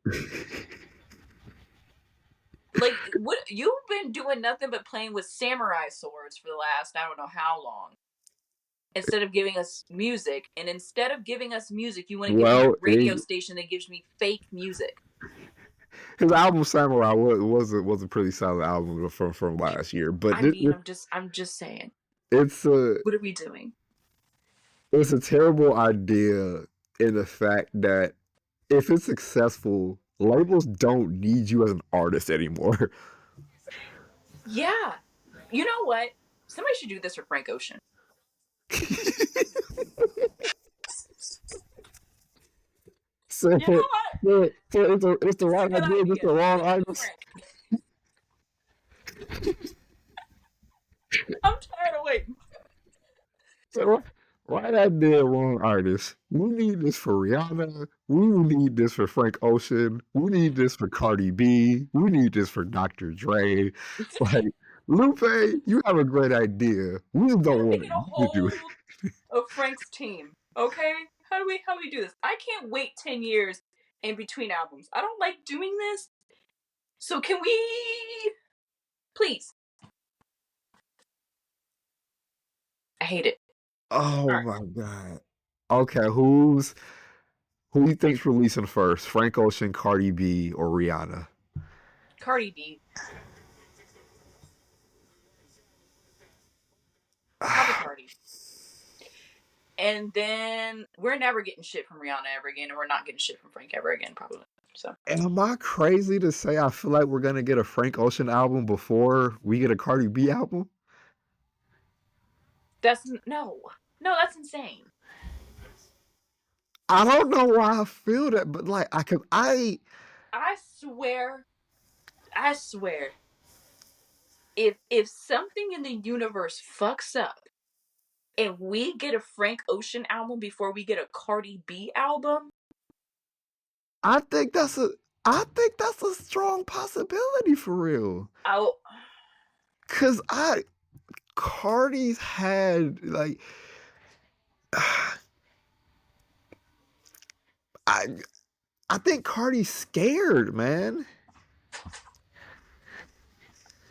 B: Like, what you've been doing nothing but playing with samurai swords for the last I don't know how long. Instead of giving us music, and instead of giving us music, you want to give me a radio station that gives me fake music.
A: His album Samurai was a pretty solid album from last year, but
B: I mean, I'm just saying.
A: It's a
B: what are we doing?
A: It's a terrible idea in the fact that if it's successful, labels don't need you as an artist anymore.
B: Yeah. You know what? Somebody should do this for Frank Ocean.
A: So, you know what? It's the right idea, just the wrong artist.
B: I'm tired of waiting.
A: So, right idea, wrong artist. We need this for Rihanna. We need this for Frank Ocean. We need this for Cardi B. We need this for Dr. Dre. Like, Lupe, you have a great idea. We just don't want to do it.
B: Of Frank's team, okay? How do we do this? I can't wait 10 years in between albums. I don't like doing this. So can we please? I hate it.
A: Oh my god. Okay, who you think's releasing first? Frank Ocean, Cardi B, or Rihanna?
B: Cardi B. Probably Cardi. And then we're never getting shit from Rihanna ever again, and we're not getting shit from Frank ever again, probably. So.
A: Am I crazy to say I feel like we're gonna get a Frank Ocean album before we get a Cardi B album?
B: That's that's insane.
A: I don't know why I feel that, but like I
B: swear, if something in the universe fucks up and we get a Frank Ocean album before we get a Cardi B album,
A: I think that's a strong possibility for real. Cause Cardi's had like I think Cardi's scared, man.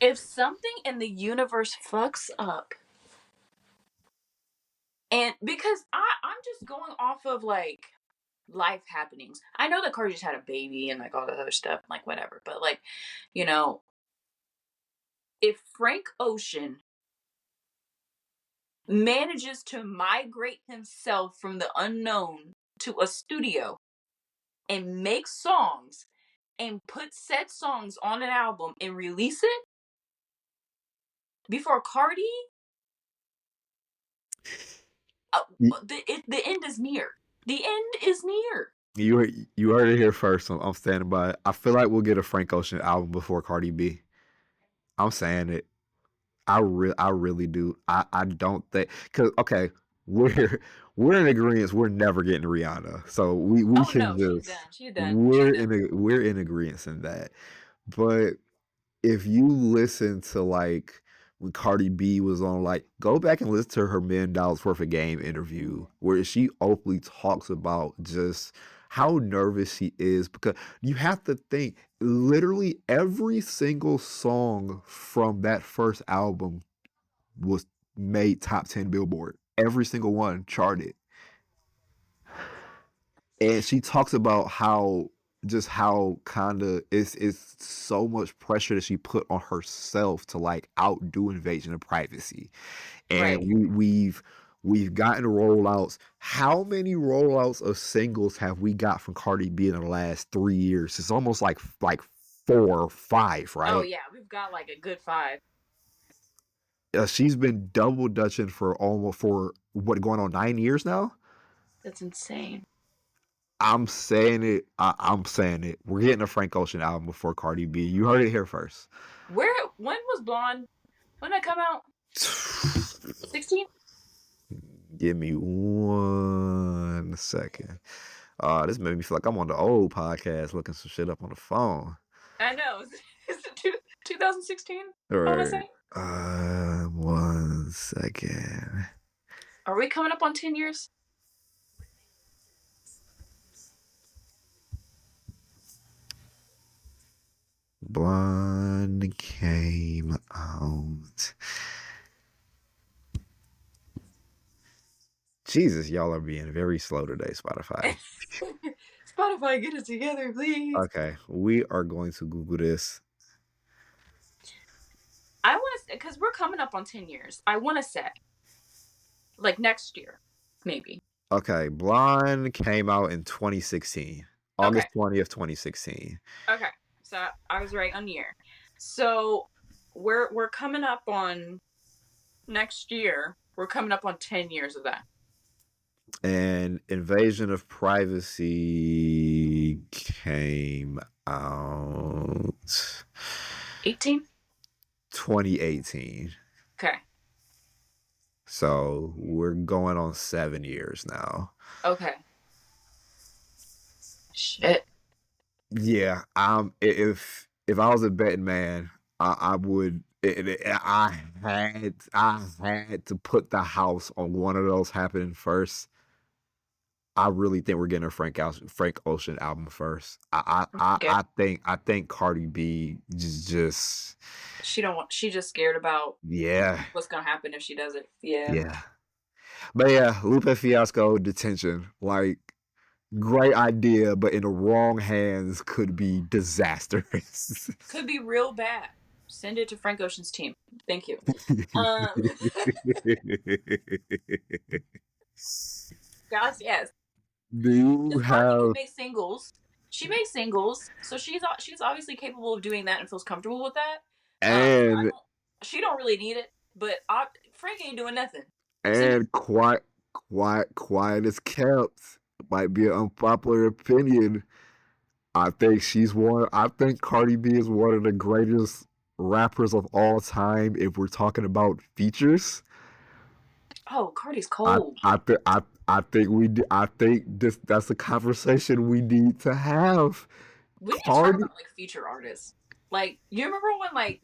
B: If something in the universe fucks up, and because I'm just going off of like life happenings. I know that Cardi just had a baby and like all that other stuff, like whatever. But like, you know, if Frank Ocean manages to migrate himself from the unknown to a studio and make songs and put said songs on an album and release it before Cardi, the end is near. The end is near.
A: You heard it here first. I'm standing by it. I feel like we'll get a Frank Ocean album before Cardi B. I'm saying it. I really do. I don't think because okay, we're we're in agreement. We're never getting Rihanna, so we
B: Oh
A: can
B: no, she's
A: just
B: done. She's done. She's done.
A: we're in agreement in that. But if you listen to like when Cardi B was on, like go back and listen to her $1 million worth of game interview where she openly talks about just how nervous she is because you have to think literally every single song from that first album was made top 10 Billboard. Every single one charted. And she talks about how just how kind of it's so much pressure that she put on herself to like outdo Invasion of Privacy. And
B: Right.
A: we've gotten rollouts. How many rollouts of singles have we got from Cardi B in the last 3 years? It's almost like 4 or 5,
B: Oh
A: right?
B: yeah, we've got like a good 5.
A: She's been double dutching for what going on 9 years now.
B: That's insane.
A: I'm saying it. I'm saying it. We're getting a Frank Ocean album before Cardi B. You heard it here first.
B: When was Blonde? When did it come out? 16?
A: Give me 1 second. This made me feel like I'm on the old podcast looking some shit up on the phone.
B: I know. Is it 2016?
A: All
B: I want to
A: right.
B: say.
A: 1 second.
B: Are we coming up on 10 years?
A: Blonde came out. Jesus, y'all are being very slow today, Spotify.
B: Spotify, get it together, please.
A: Okay, we are going to Google this.
B: I want to, because we're coming up on 10 years. I want to say, like next year, maybe.
A: Okay, Blonde came out in 2016, August 20th, 2016.
B: Okay, so I was right on year. So we're coming up on next year. We're coming up on 10 years of that.
A: And Invasion of Privacy came out 2018.
B: Okay.
A: So we're going on 7 years now.
B: Okay. Shit.
A: Yeah, if I was a betting man, I would. I had to put the house on one of those happening first. I really think we're getting a Frank Ocean album first. I think Cardi B just
B: She just scared about what's gonna happen if she does it.
A: Yeah. But yeah, Lupe Fiasco detention. Like great idea, but in the wrong hands could be disastrous.
B: Could be real bad. Send it to Frank Ocean's team. Thank you. Gosh, yes.
A: Do you have
B: make singles? She makes singles, so she's obviously capable of doing that and feels comfortable with that.
A: And
B: she don't really need it, but Frank ain't doing nothing.
A: And quiet as kept. Might be an unpopular opinion. I think Cardi B is one of the greatest rappers of all time if we're talking about features.
B: Oh, Cardi's cold.
A: I think that's a conversation we need to have.
B: We need to talk about like feature artists. Like you remember when like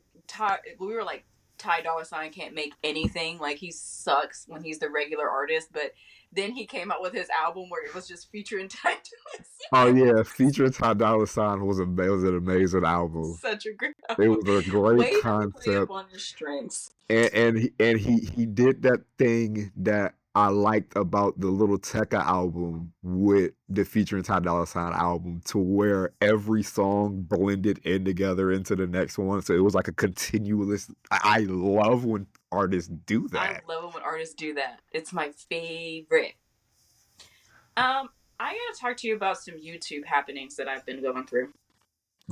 B: we were like Ty Dolla $ign can't make anything, like he sucks when he's the regular artist, but then he came out with his album where it was just featuring Ty Dolla $ign.
A: Oh yeah, featuring Ty Dolla $ign was an amazing album.
B: Such a great album.
A: It was a great concept.
B: On his strengths.
A: And he did that thing that I liked about the Little Tecca album with the featuring Ty Dolla $ign album to where every song blended in together into the next one. So it was like a continuous. I love when artists do
B: I
A: that.
B: love it when artists do that. It's my favorite. I gotta talk to you about some YouTube happenings that I've been going through.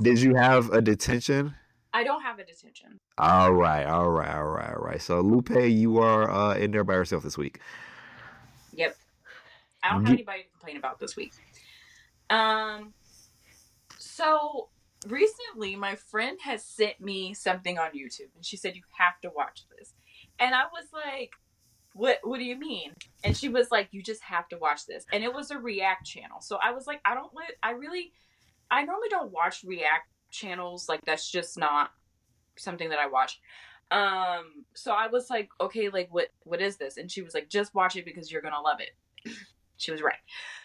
A: Did you have a detention?
B: I don't have a detention.
A: All right, all right, all right, all right. So Lupe, you are in there by yourself this week.
B: Yep. I don't have anybody to complain about this week. So recently my friend has sent me something on YouTube and she said you have to watch this. And I was like, what do you mean? And she was like, you just have to watch this. And it was a React channel. So I was like, I normally don't watch React channels. Like that's just not something that I watch. So I was like, okay, like what is this? And she was like, just watch it because you're gonna love it. She was right.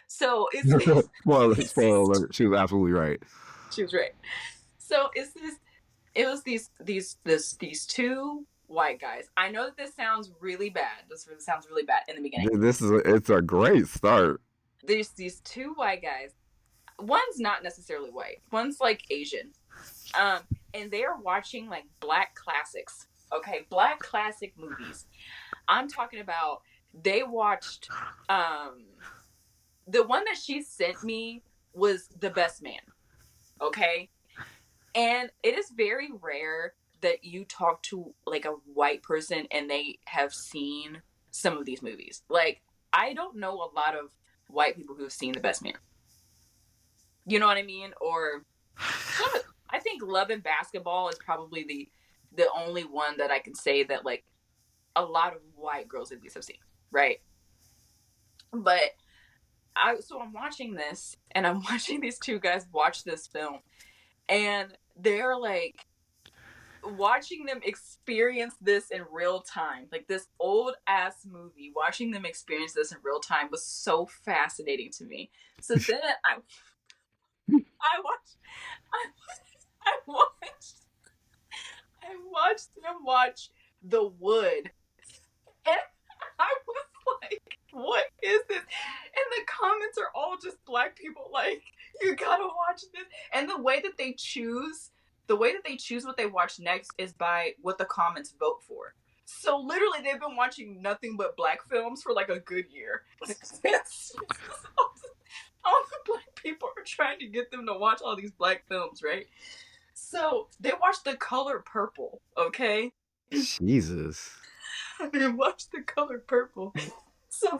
B: So it's
A: Well, spoiler alert, she was absolutely right.
B: she was right. So it was these two white guys. I know that this sounds really bad. This sounds really bad in the beginning.
A: It's a great start.
B: There's these two white guys. One's not necessarily white. One's like Asian. And they are watching like black classics. Okay, black classic movies. I'm talking about they watched the one that she sent me was The Best Man. Okay? And it is very rare that you talk to like a white person and they have seen some of these movies. Like I don't know a lot of white people who've seen The Best Man. You know what I mean? Or I think Love and Basketball is probably the only one that I can say that like a lot of white girls at least have seen, right? But I'm watching this and I'm watching these two guys watch this film and they're like watching them experience this in real time, like this old ass movie, watching them experience this in real time was so fascinating to me. So then I watched I, I watched I watched them watch The Wood. And I was like, what is this? And the comments are all just black people like, you gotta watch this. And the way that they choose what they watch next is by what the comments vote for. So literally they've been watching nothing but black films for like a good year. All the black people are trying to get them to watch all these black films, right? So they watched The Color Purple, okay?
A: Jesus.
B: They watched The Color Purple. So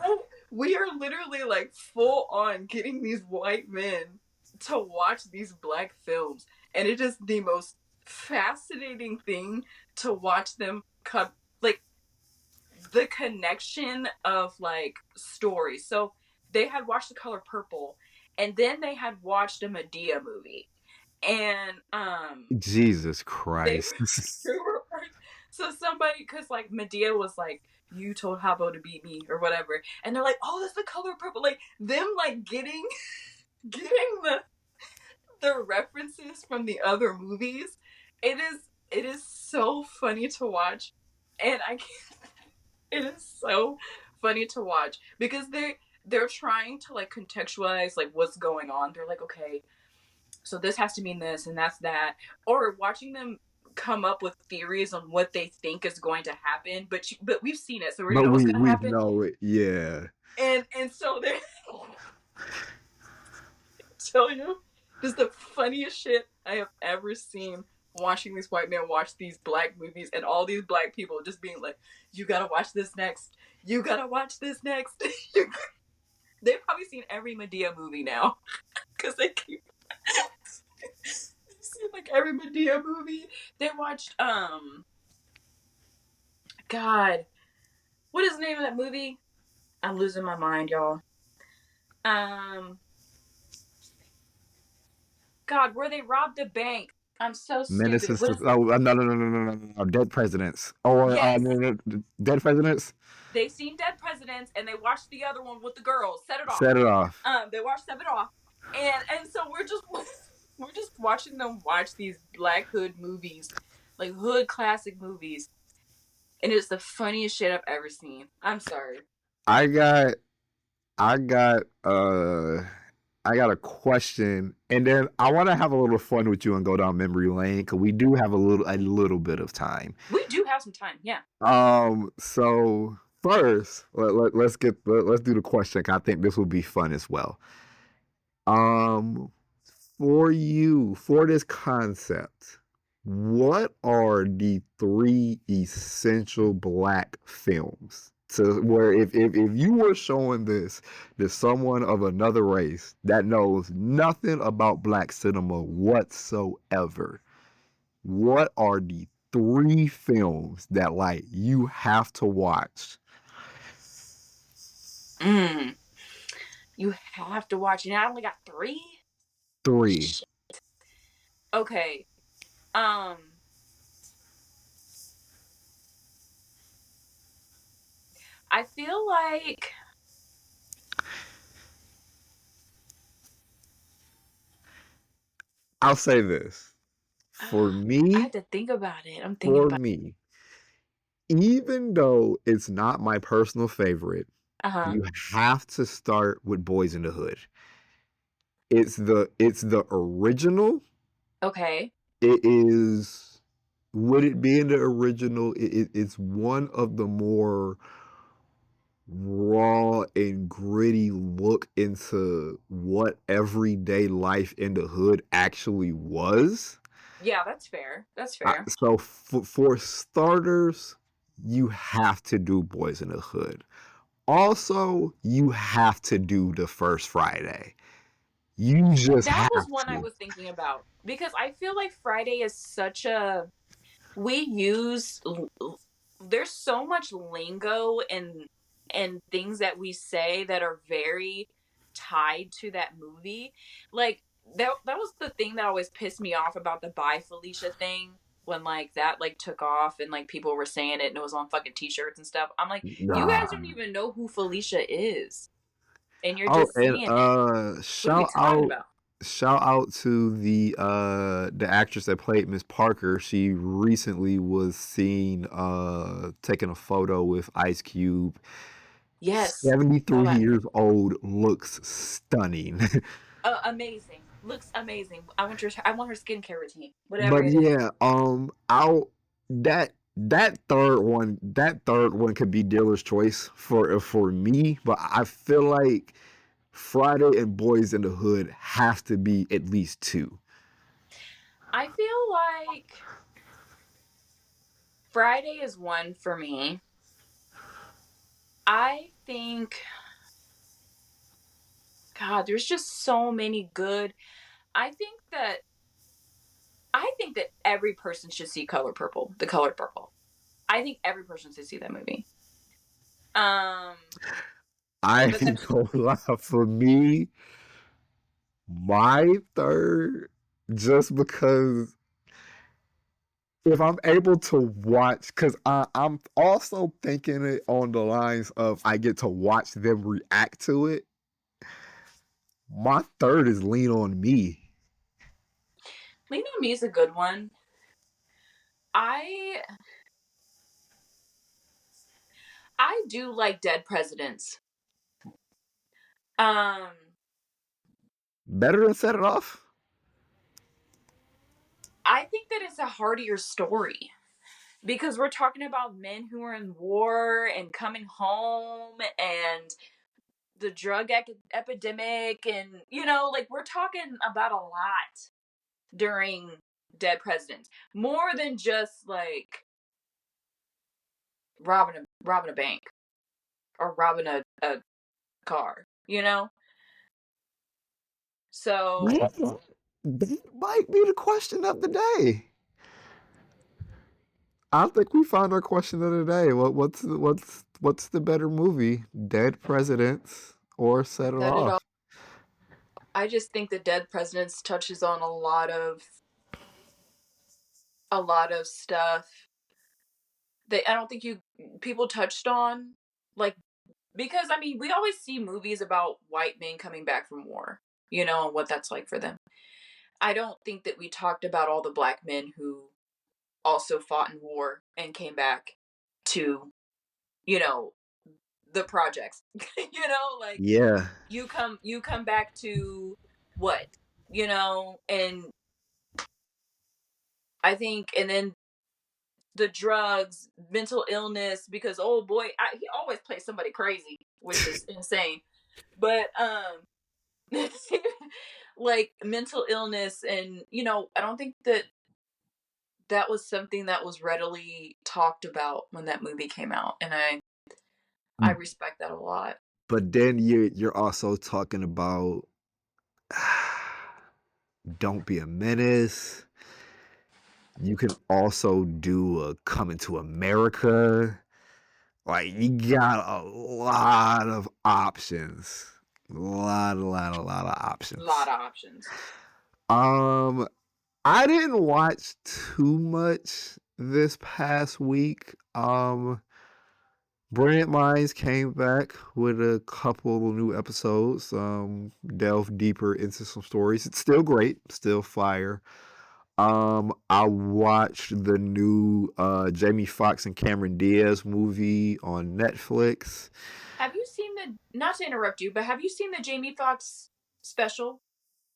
B: we are literally like full on getting these white men to watch these black films. And it is the most fascinating thing to watch them come, like the connection of like stories. So they had watched The Color Purple and then they had watched a Madea movie. And
A: Jesus Christ.
B: so somebody, because like Madea was like, you told Habbo to beat me or whatever, and they're like, oh, that's The Color Purple. Like them like getting the references from the other movies. It is so funny to watch, and I can't. It is so funny to watch because they're trying to like contextualize like what's going on. They're like, okay, so this has to mean this and that's that, or watching them come up with theories on what they think is going to happen, but we've seen it, so we
A: But
B: know what's going to
A: we
B: happen.
A: know it, yeah.
B: And so they tell you, this is the funniest shit I have ever seen. Watching these white men watch these black movies and all these black people just being like, you gotta watch this next. You gotta watch this next. They've probably seen every Madea movie now because they keep seen like every Madea movie. They watched God, what is the name of that movie? I'm losing my mind, y'all. God, where they robbed a bank. I'm so stupid.
A: Menaces to no, Dead Presidents. Or
B: Yes.
A: Dead Presidents.
B: They've seen Dead Presidents and they watched the other one with the girls. Set It Off.
A: Set It Off.
B: They watched Set It Off. And so we're just watching them watch these black hood movies, like hood classic movies. And it's the funniest shit I've ever seen. I'm sorry.
A: I got I got I got a question, and then I want to have a little fun with you and go down memory lane because we do have a little bit of time.
B: We do have some time. Yeah.
A: So first, let's do the question. 'Cause I think this will be fun as well. Um, for you, for this concept, what are the three essential black films? To where if you were showing this to someone of another race that knows nothing about black cinema whatsoever, what are the three films that like you have to watch?
B: Mm. You have to watch. And I only got three.
A: Three.
B: Shit. Okay. Um. I feel like
A: I'll say this. For
B: I
A: me,
B: had to think about it. I'm thinking
A: for
B: about.
A: me, even though it's not my personal favorite,
B: Uh-huh.
A: you have to start with Boys in the Hood. It's the original.
B: Okay.
A: It is would it be in the original? It's one of the more raw and gritty look into what everyday life in the hood actually was.
B: Yeah, that's fair. That's fair.
A: So for starters, you have to do Boys in the Hood. Also, you have to do the first Friday. You just
B: That was
A: have
B: one I
A: to.
B: was thinking about because I feel like Friday is such a we use there's so much lingo and things that we say that are very tied to that movie. Like that was the thing that always pissed me off about the Bye Felicia thing when like that like took off and like people were saying it and it was on fucking t-shirts and stuff. I'm like, you guys
A: Nah.
B: don't even know who Felicia is and you're
A: Oh,
B: just
A: and
B: saying it. What are we talking about?
A: shout out to the actress that played Miss Parker. She recently was seen taking a photo with Ice Cube.
B: Yes. Saw
A: 73
B: that.
A: years old, looks stunning.
B: Amazing. Looks amazing. I want her skincare routine. Whatever
A: But
B: it is.
A: yeah, I'll that third one could be dealer's choice for me, but I feel like Friday and Boys in the Hood have to be at least two.
B: I feel like Friday is one for me. I think God, there's just so many good. I think that I think that every person should see Color Purple, The Color Purple. I think every person should see that movie. Um,
A: I
B: but
A: ain't
B: that's
A: gonna lie, for me, my third, just because if I'm able to watch, because I'm also thinking it on the lines of I get to watch them react to it. My third is Lean on Me.
B: Lean on Me is a good one. I I do like Dead Presidents. Um,
A: Better than Set It Off.
B: I think that it's a heartier story because we're talking about men who are in war and coming home and the drug epidemic and like we're talking about a lot during Dead Presidents, more than just like robbing a bank or robbing a car. So
A: Yeah. That might be the question of the day. I think we found our question of the day. What's the better movie, Dead Presidents or Set It
B: set it off.
A: Off?
B: I just think the Dead Presidents touches on a lot of stuff that I don't think you people touched on, like, because I mean we always see movies about white men coming back from war, and what that's like for them. I don't think that we talked about all the black men who also fought in war and came back to, you know, the projects. Like
A: Yeah.
B: you come back to what, and I think, and then the drugs, mental illness, because oh boy, he always plays somebody crazy, which is insane. But like mental illness, and I don't think that was something that was readily talked about when that movie came out, and I respect that a lot.
A: But then you're also talking about Don't Be a Menace. You can also do a Coming to America. Like you got a lot of options. A lot of
B: A
A: options.
B: lot of options.
A: Um, I didn't watch too much this past week. Brilliant Minds came back with a couple of new episodes. Delve deeper into some stories. It's still great, still fire. I watched the new Jamie Foxx and Cameron Diaz movie on Netflix.
B: Have you seen not to interrupt you, but have you seen the Jamie Foxx special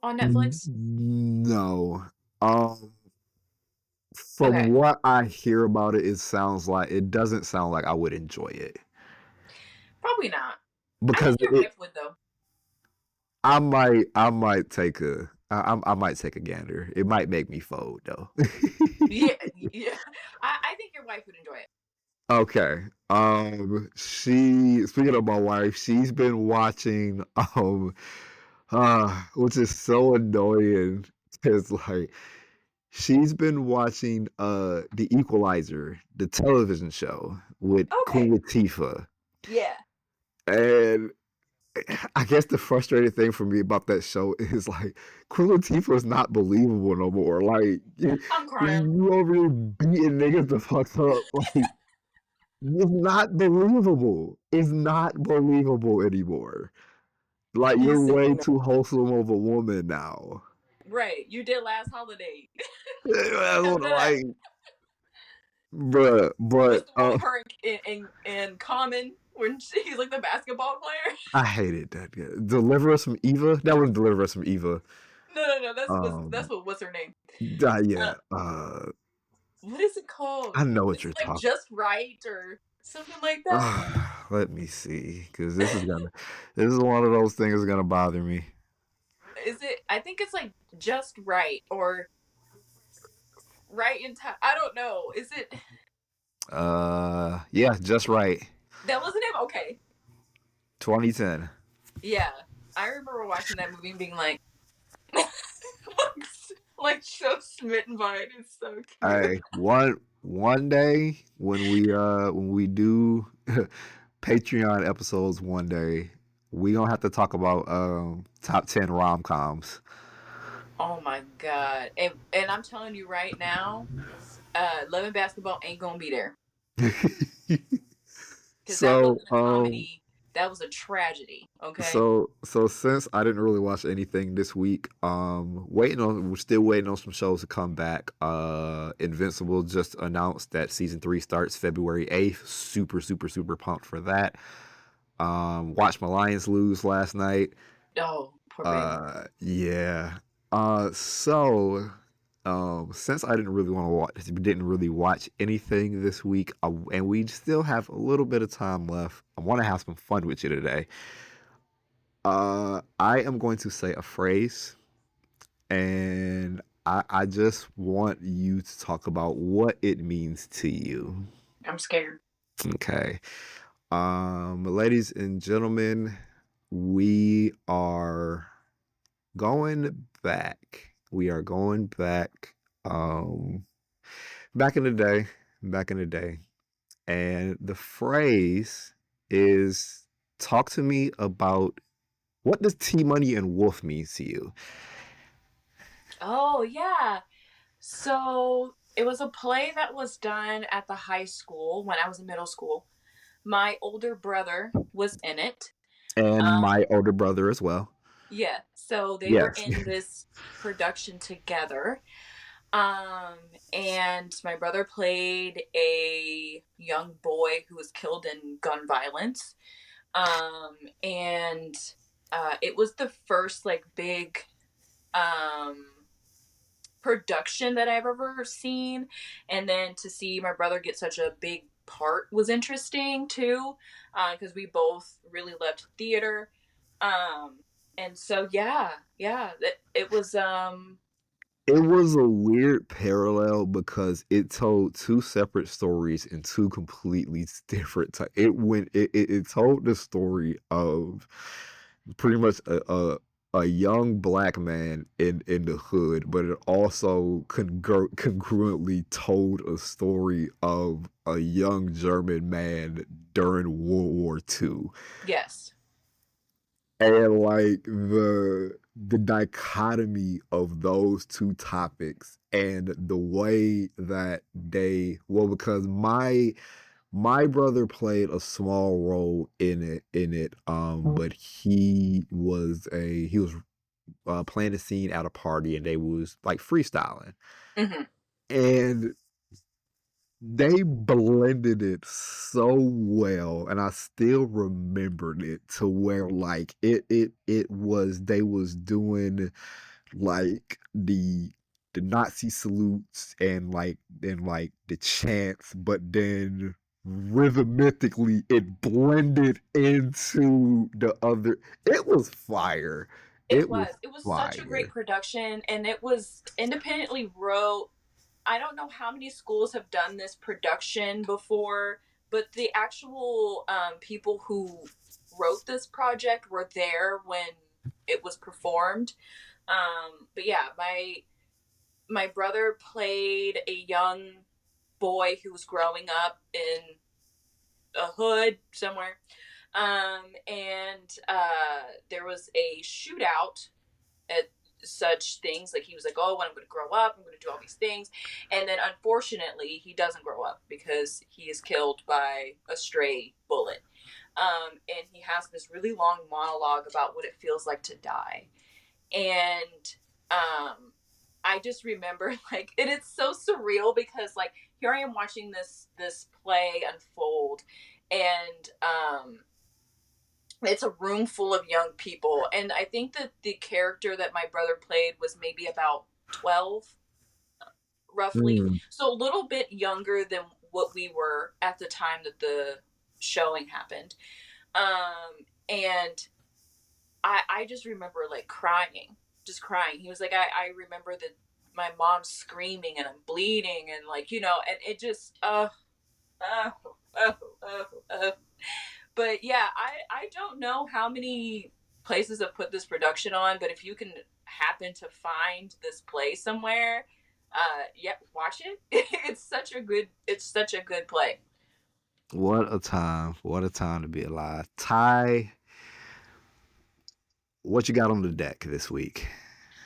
B: on
A: Mm,
B: Netflix?
A: No. Um, from
B: Okay.
A: what I hear about it, it doesn't sound like I would enjoy it
B: Probably not. I
A: because
B: think your wife would though.
A: I might take I might take a gander. It might make me fold though.
B: Yeah, yeah. I think your wife would enjoy it.
A: Okay. She speaking of my wife, she's been watching which is so annoying. It's like she's been watching The Equalizer, the television show with
B: Okay.
A: Queen Latifah.
B: Yeah.
A: And I guess the frustrating thing for me about that show is like Queen Latifah is not believable no more. Like
B: I'm crying.
A: you over here beating niggas the fuck up. Like it's not believable. It's not believable anymore. Like you're
B: He's
A: way
B: saying that.
A: too wholesome of a woman now.
B: Right. You did last holiday.
A: Like, bruh,
B: What's
A: but
B: the one with her in Common when he's like the basketball player?
A: I hated that guy. Deliver Us from Eva. That was Deliver Us from Eva.
B: No. That's
A: Um,
B: what's her name?
A: yeah.
B: Uh, what is it called?
A: I know what
B: Is
A: you're
B: it like
A: talking.
B: Just Right or something like that?
A: Let me see, because this is one of those things that's gonna bother me.
B: Is it? I think it's like Just Right or Right in Time. I don't know. Is it?
A: Yeah, Just Right.
B: That wasn't him. Okay.
A: 2010.
B: Yeah, I remember watching that movie and being like, like so smitten by it. It's so cute.
A: Hey, one day when we do Patreon episodes one day, we gonna have to talk about top 10 rom coms.
B: Oh my god! And I'm telling you right now, Love and Basketball ain't gonna be there because that
A: so
B: wasn't a comedy. That was a tragedy. Okay.
A: so since I didn't really watch anything this week, we're still waiting on some shows to come back. Invincible just announced that season 3 starts February 8th. Super pumped for that. Watched my Lions lose last night.
B: Oh, poor baby.
A: Yeah. So since I didn't really watch anything this week, and we still have a little bit of time left, I want to have some fun with you today. I am going to say a phrase, and I just want you to talk about what it means to you.
B: I'm scared.
A: Okay. Ladies and gentlemen, we are going back. We are going back. Um, back in the day. Back in the day. And the phrase is talk to me about what does T Money and Wolf mean to you?
B: Oh yeah. So it was a play that was done at the high school when I was in middle school. My older brother was in it.
A: And
B: Um,
A: my older brother as well.
B: yeah, so they were
A: Yes.
B: in this production together. Um, and my brother played a young boy who was killed in gun violence. And it was the first like big um production that I've ever seen, and then to see my brother get such a big part was interesting too, because we both really loved theater. Um, and so yeah, it was
A: It was a weird parallel because it told two separate stories in two completely different types. It told the story of pretty much a young black man in the hood, but it also congruently told a story of a young German man during World War II.
B: yes,
A: And like the dichotomy of those two topics and the way that because my brother played a small role in it, but he was playing a scene at a party and they was like freestyling,
B: hmm
A: and they blended it so well, and I still remembered it to where like it was they was doing like the Nazi salutes and the chants, but then rhythmically it blended into the other. It was fire.
B: it
A: It was
B: was. It was such a great
A: fire.
B: production, and it was independently wrote. I don't know how many schools have done this production before, but the actual people who wrote this project were there when it was performed. But yeah, my brother played a young boy who was growing up in a hood somewhere. And there was a shootout at such things. Like he was like, oh, when I'm going to grow up, I'm going to do all these things. And then unfortunately, he doesn't grow up because he is killed by a stray bullet. And he has this really long monologue about what it feels like to die. And um, I just remember like, and it's so surreal because like here I am watching this play unfold, and it's a room full of young people, and I think that the character that my brother played was maybe about 12 roughly,
A: Mm.
B: so a little bit younger than what we were at the time that the showing happened. And I just remember like crying, just crying. He was like, I remember that my mom's screaming and I'm bleeding and like, and it just oh oh oh, oh. But yeah, I don't know how many places have put this production on, but if you can happen to find this play somewhere, yeah, watch it. It's such a good play.
A: What a time! What a time to be alive. Ty, what you got on the deck this week?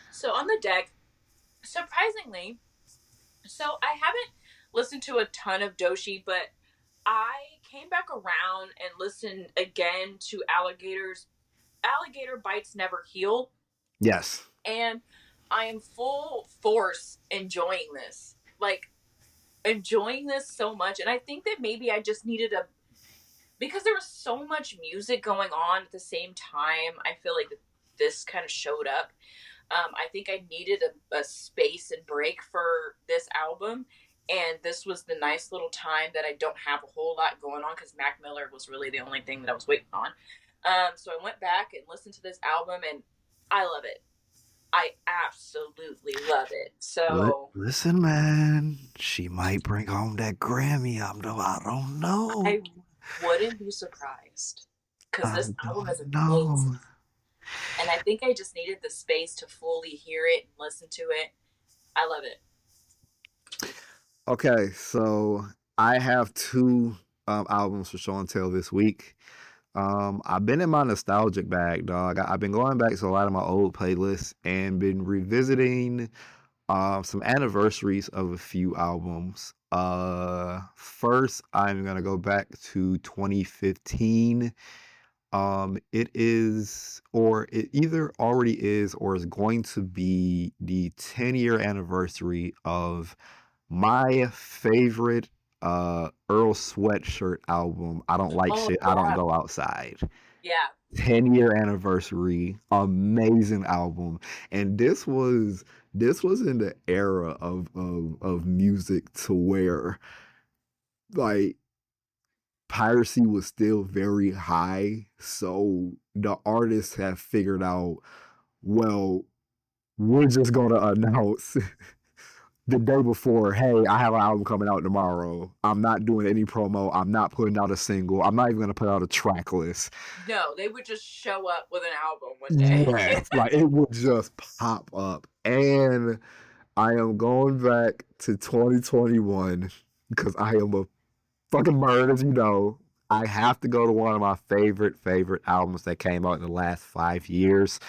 B: So on the deck, surprisingly, so I haven't listened to a ton of Doshi, but I came back around and listened again to Alligator Bites Never Heal,
A: Yes.
B: and I am full force enjoying this. Like enjoying this so much, and I think that maybe I just needed a because there was so much music going on at the same time. I feel like this kind of showed up. I think I needed a space and break for this album, and this was the nice little time that I don't have a whole lot going on because Mac Miller was really the only thing that I was waiting on. So I went back and listened to this album, and I love it. I absolutely love it. So
A: Listen, man, she might bring home that Grammy. I don't know.
B: I wouldn't be surprised because
A: I
B: this album is
A: don't
B: amazing.
A: know.
B: And I think I just needed the space to fully hear it and listen to it. I love it.
A: Okay, so I have two albums for show and tell this week. I've been in my nostalgic bag, dog. I've been going back to a lot of my old playlists and been revisiting some anniversaries of a few albums. First, I'm gonna go back to 2015. It is, or it either already is, or is going to be the 10-year anniversary of my favorite Earl Sweatshirt album, I Don't Like
B: Oh
A: Shit, I Don't
B: yeah,
A: Go Outside.
B: yeah.
A: 10-year anniversary, amazing album. And this was in the era of music to where like piracy was still very high. So the artists have figured out, well, we're just gonna announce the day before, hey, I have an album coming out tomorrow. I'm not doing any promo. I'm not putting out a single. I'm not even gonna put out a track list.
B: No, they would just show up with an album one day.
A: Yes, like it would just pop up. And I am going back to 2021 because I am a fucking bird, as you know. I have to go to one of my favorite albums that came out in the last 5 years.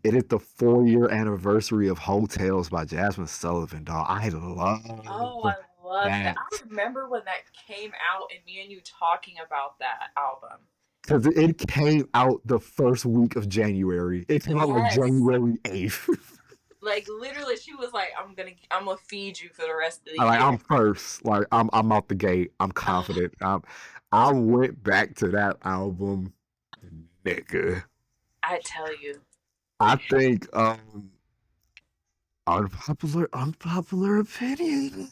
A: It is the 4-year anniversary of Hotels by Jasmine Sullivan, dog. I
B: Oh,
A: love
B: I love that.
A: that
B: I remember when that came out and me and you talking about that album.
A: because it came out the first week of January. It came out like
B: Yes.
A: January 8th.
B: Like literally she was like, I'm gonna feed you for the rest of the
A: Like
B: year.
A: I'm first. Like I'm out the gate. I'm
B: Oh,
A: confident. I went back to that album, nigga.
B: I tell you.
A: I think unpopular opinion.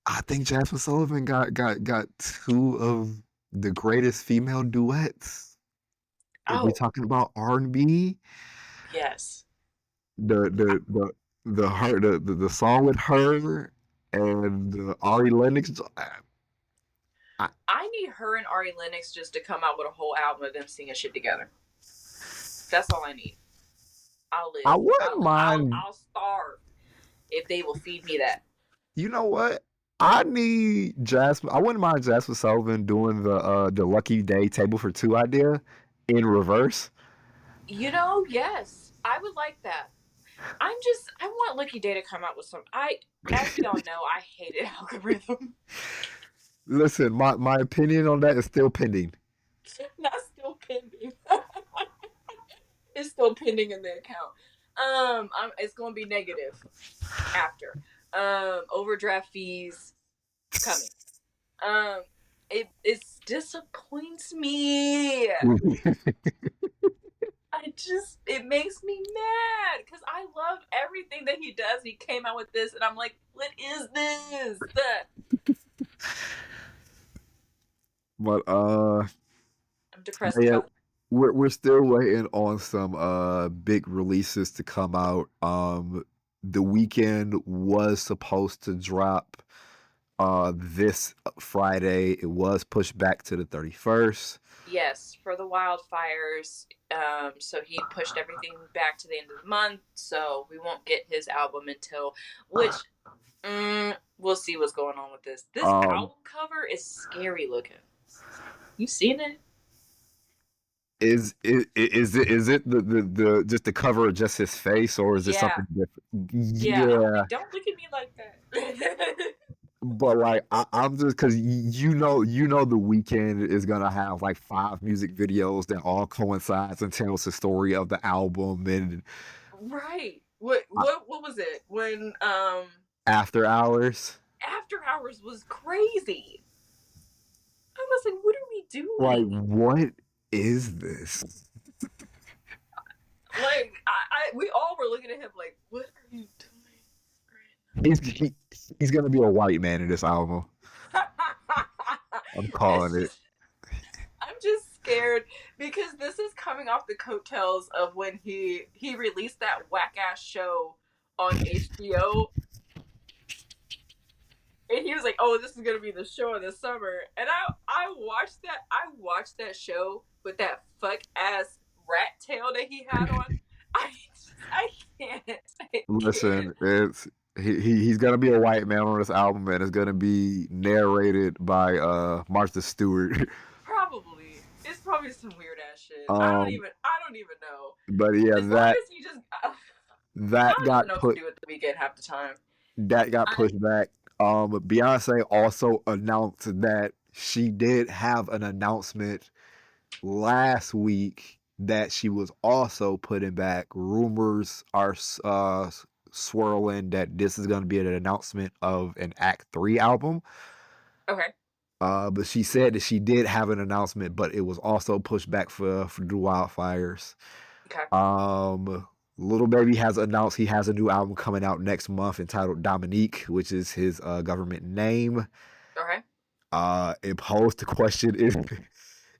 A: I think Jasmine Sullivan got two of the greatest female duets. If we
B: Oh,
A: talking about R&B,
B: yes.
A: the the the the song with her and Ari Lennox. I,
B: I need her and Ari Lennox just to come out with a whole album of them singing shit together. That's all I need. I'll
A: I
B: live.
A: wouldn't mind.
B: I'll starve if they will feed me that.
A: You know what? I need Jasmine. I wouldn't mind Jasmine Sullivan doing the Lucky Day Table for Two idea in reverse.
B: You know, yes. I would like that. I want Lucky Day to come out with some as we all know, I hated algorithm.
A: Listen, my opinion on that is still pending.
B: Not still pending. It's still pending in the account. It's gonna be negative after. Overdraft fees coming. Um, it disappoints me. It makes me mad because I love everything that he does. He came out with this, and I'm like, what is this?
A: But
B: I'm depressed
A: yeah,
B: about.
A: we're still waiting on some big releases to come out. The Weekend was supposed to drop this Friday. It was pushed back to the 31st.
B: Yes, for the wildfires. So he pushed everything back to the end of the month. So we won't get his album until, which we'll see what's going on with this. This
A: Um,
B: album cover is scary looking. You seen it?
A: is it the just the cover of just his face, or is it
B: Yeah,
A: something different?
B: yeah. I'm
A: Yeah,
B: like, don't look at me like that.
A: but like I'm just because the Weekend is gonna have like 5 music videos that all coincides and tells the story of the album and
B: Right. What
A: uh,
B: what was it when
A: After Hours.
B: After Hours was crazy? I was like, what are we
A: Like,
B: doing?
A: what is this?
B: Like we all were looking at him like, what are you
A: He's he, he's gonna be a white man in this album.
B: doing?
A: I'm
B: It's
A: calling it.
B: just I'm just scared because this is coming off the coattails of when he released that whack ass show on HBO, and he was like, "Oh, this is gonna be the show of the summer." And I watched that. I watched that show with that fuck ass rat tail that he had on. I I can't. I can't.
A: Listen, he's gonna be a white man on this album, and it's gonna be narrated by Martha Stewart.
B: Probably it's probably some weird ass shit.
A: um,
B: I don't even know.
A: but yeah,
B: As long as he just I
A: that
B: don't even
A: got
B: know what to
A: put
B: do with the weekend half the time.
A: that got
B: I
A: pushed back. Beyonce also announced that she did have an announcement last week that she was also putting back. Rumors are swirling that this is going to be an announcement of an Act 3 album.
B: Okay.
A: But she said that she did have an announcement, but it was also pushed back for the wildfires.
B: Okay.
A: Lil Baby has announced he has a new album coming out next month entitled Dominique, which is his government name.
B: Okay.
A: It posed the question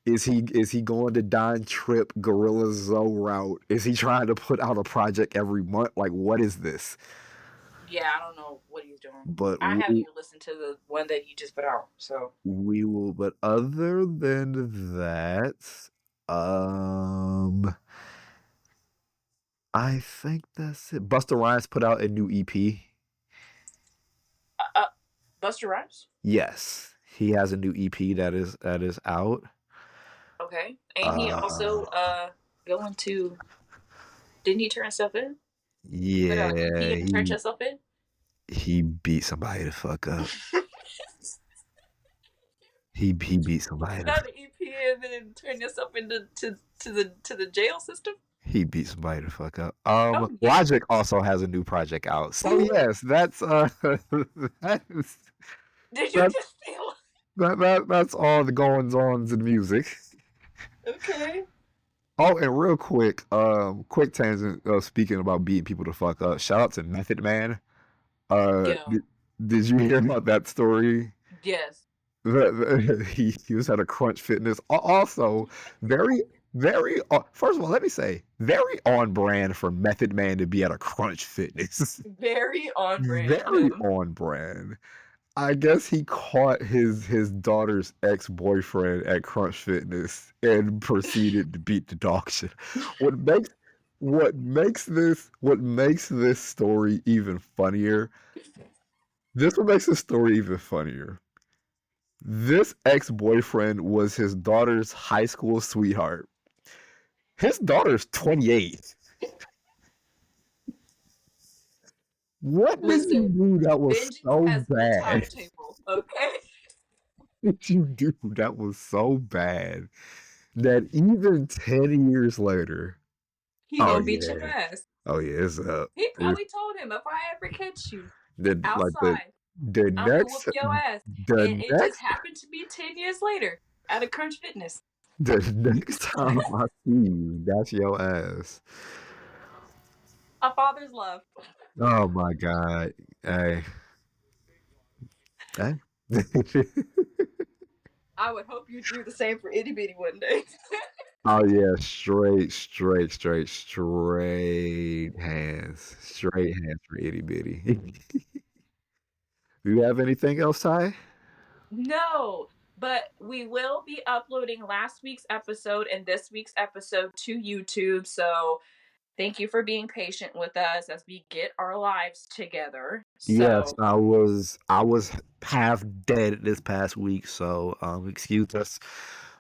A: is he going the Don Trip Gorilla Zoe route? Is he trying to put out a project every month? Like, what is this?
B: Yeah, I don't know what he's doing.
A: But
B: I haven't even listened to the one that he just put out, so
A: we will. But other than that, I think that's it. Busta Rhymes put out a new EP.
B: Busta Rhymes.
A: Yes, he has a new EP that is out.
B: Okay, and he also going to. Didn't he turn himself in?
A: Yeah,
B: he turned himself in.
A: He beat somebody the fuck up. He beat somebody.
B: Not an EP and then turn yourself into to the jail system.
A: He beat somebody the fuck up.
B: Yeah.
A: Logic also has a new project out. So yes, that's that's,
B: Did you just feel
A: that's all the goings ons in music.
B: Okay.
A: Oh, and real quick, quick tangent. Speaking about beating people the fuck up, shout out to Method Man. Did you hear about that story?
B: Yes.
A: He was at a Crunch Fitness. Also, very first of all, let me say, very on brand for Method Man to be at a Crunch Fitness.
B: Very on brand.
A: Very on brand. I guess he caught his daughter's ex-boyfriend at Crunch Fitness and proceeded to beat the dog shit. What makes this story even funnier? This what makes this story even funnier. This ex-boyfriend was his daughter's high school sweetheart. His daughter's 28. What did you do that was so bad?
B: Okay.
A: What did you do that was so bad that even 10 years later,
B: he gonna beat your ass?
A: Oh yeah, it's up.
B: He probably told him, if I ever catch you
A: outside,
B: like
A: the
B: I'm
A: next
B: gonna whoop your ass. And it just happened to be 10 years later at a Crunch Fitness.
A: The next time I see you, that's your ass.
B: A father's love.
A: Oh my God. Hey.
B: I would hope you do the same for Itty Bitty one day.
A: Oh yeah, straight hands. Straight hands for Itty Bitty. Do you have anything else, Ty?
B: No, but we will be uploading last week's episode and this week's episode to YouTube, so thank you for being patient with us as we get our lives together.
A: Yes, I was half dead this past week, so excuse us.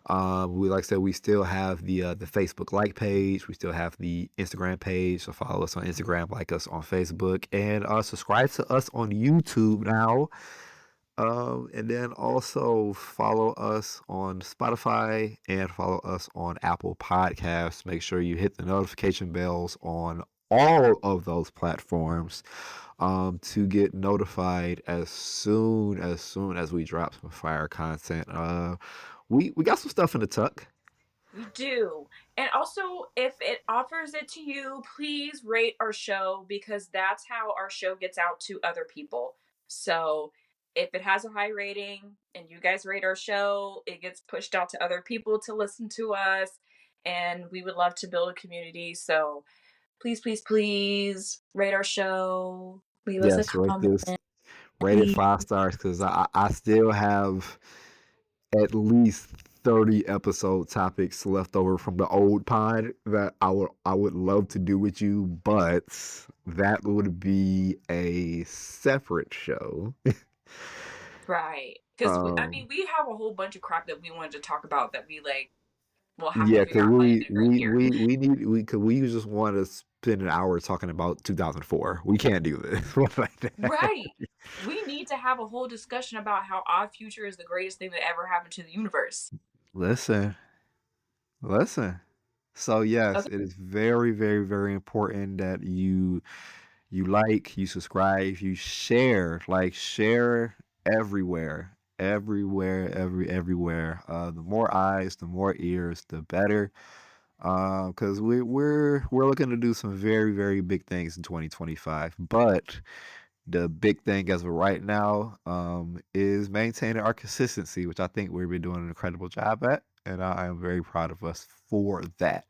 A: Like I said, we still have the Facebook like page. We still have the Instagram page. So follow us on Instagram, like us on Facebook, and subscribe to us on YouTube now. And then also follow us on Spotify and follow us on Apple Podcasts. Make sure you hit the notification bells on all of those platforms to get notified as soon as we drop some fire content. We got some stuff in the tuck.
B: We do. And also, if it offers it to you, please rate our show, because that's how our show gets out to other people. So if it has a high rating and you guys rate our show, it gets pushed out to other people to listen to us. And we would love to build a community. So please rate our show. Leave us a comment.
A: Rate it 5 stars, because I still have at least 30 episode topics left over from the old pod that I would love to do with you, but that would be a separate show.
B: Right. Because, we have a whole bunch of crap that we wanted to talk about that we, we'll have
A: to
B: figure out
A: we just want to spend an hour talking about 2004. We can't do this.
B: Right. We need to have a whole discussion about how Odd Future is the greatest thing that ever happened to the universe.
A: Listen. So yes, okay. It is very, very, very important that you you like, you subscribe, you share, like share everywhere, everywhere. The more eyes, the more ears, the better. Because we're looking to do some very big things in 2025, but the big thing as of right now is maintaining our consistency, which I think we've been doing an incredible job at, and I am very proud of us for that.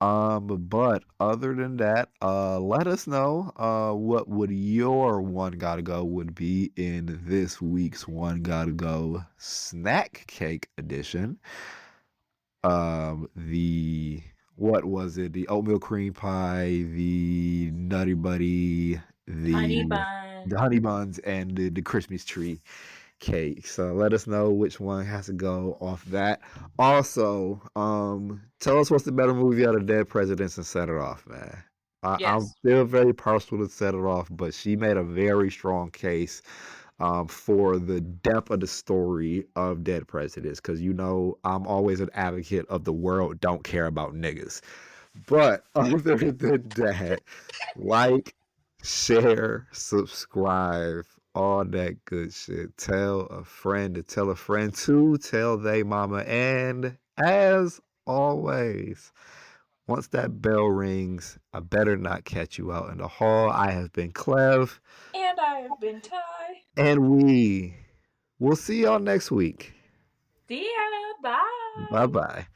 A: But other than that, let us know what would your one gotta go would be in this week's one gotta go snack cake edition. The what was it? The oatmeal cream pie, the nutty buddy,
B: Honey
A: the
B: bun.
A: the honey buns, and the Christmas tree cake. So let us know which one has to go off that. Also, tell us what's the better movie out of Dead Presidents and Set It Off, man. I'm
B: Yes.
A: still very partial to Set It Off, but she made a very strong case for the depth of the story of Dead Presidents. Because I'm always an advocate of the world don't care about niggas. But other than that, like, share, subscribe, all that good shit. Tell a friend to tell a friend to tell they mama. And as always, once that bell rings, I better not catch you out in the hall. I have been Clev,
B: And I have been Ty.
A: and we'll see y'all next week.
B: See ya.
A: Bye
B: Bye.
A: bye.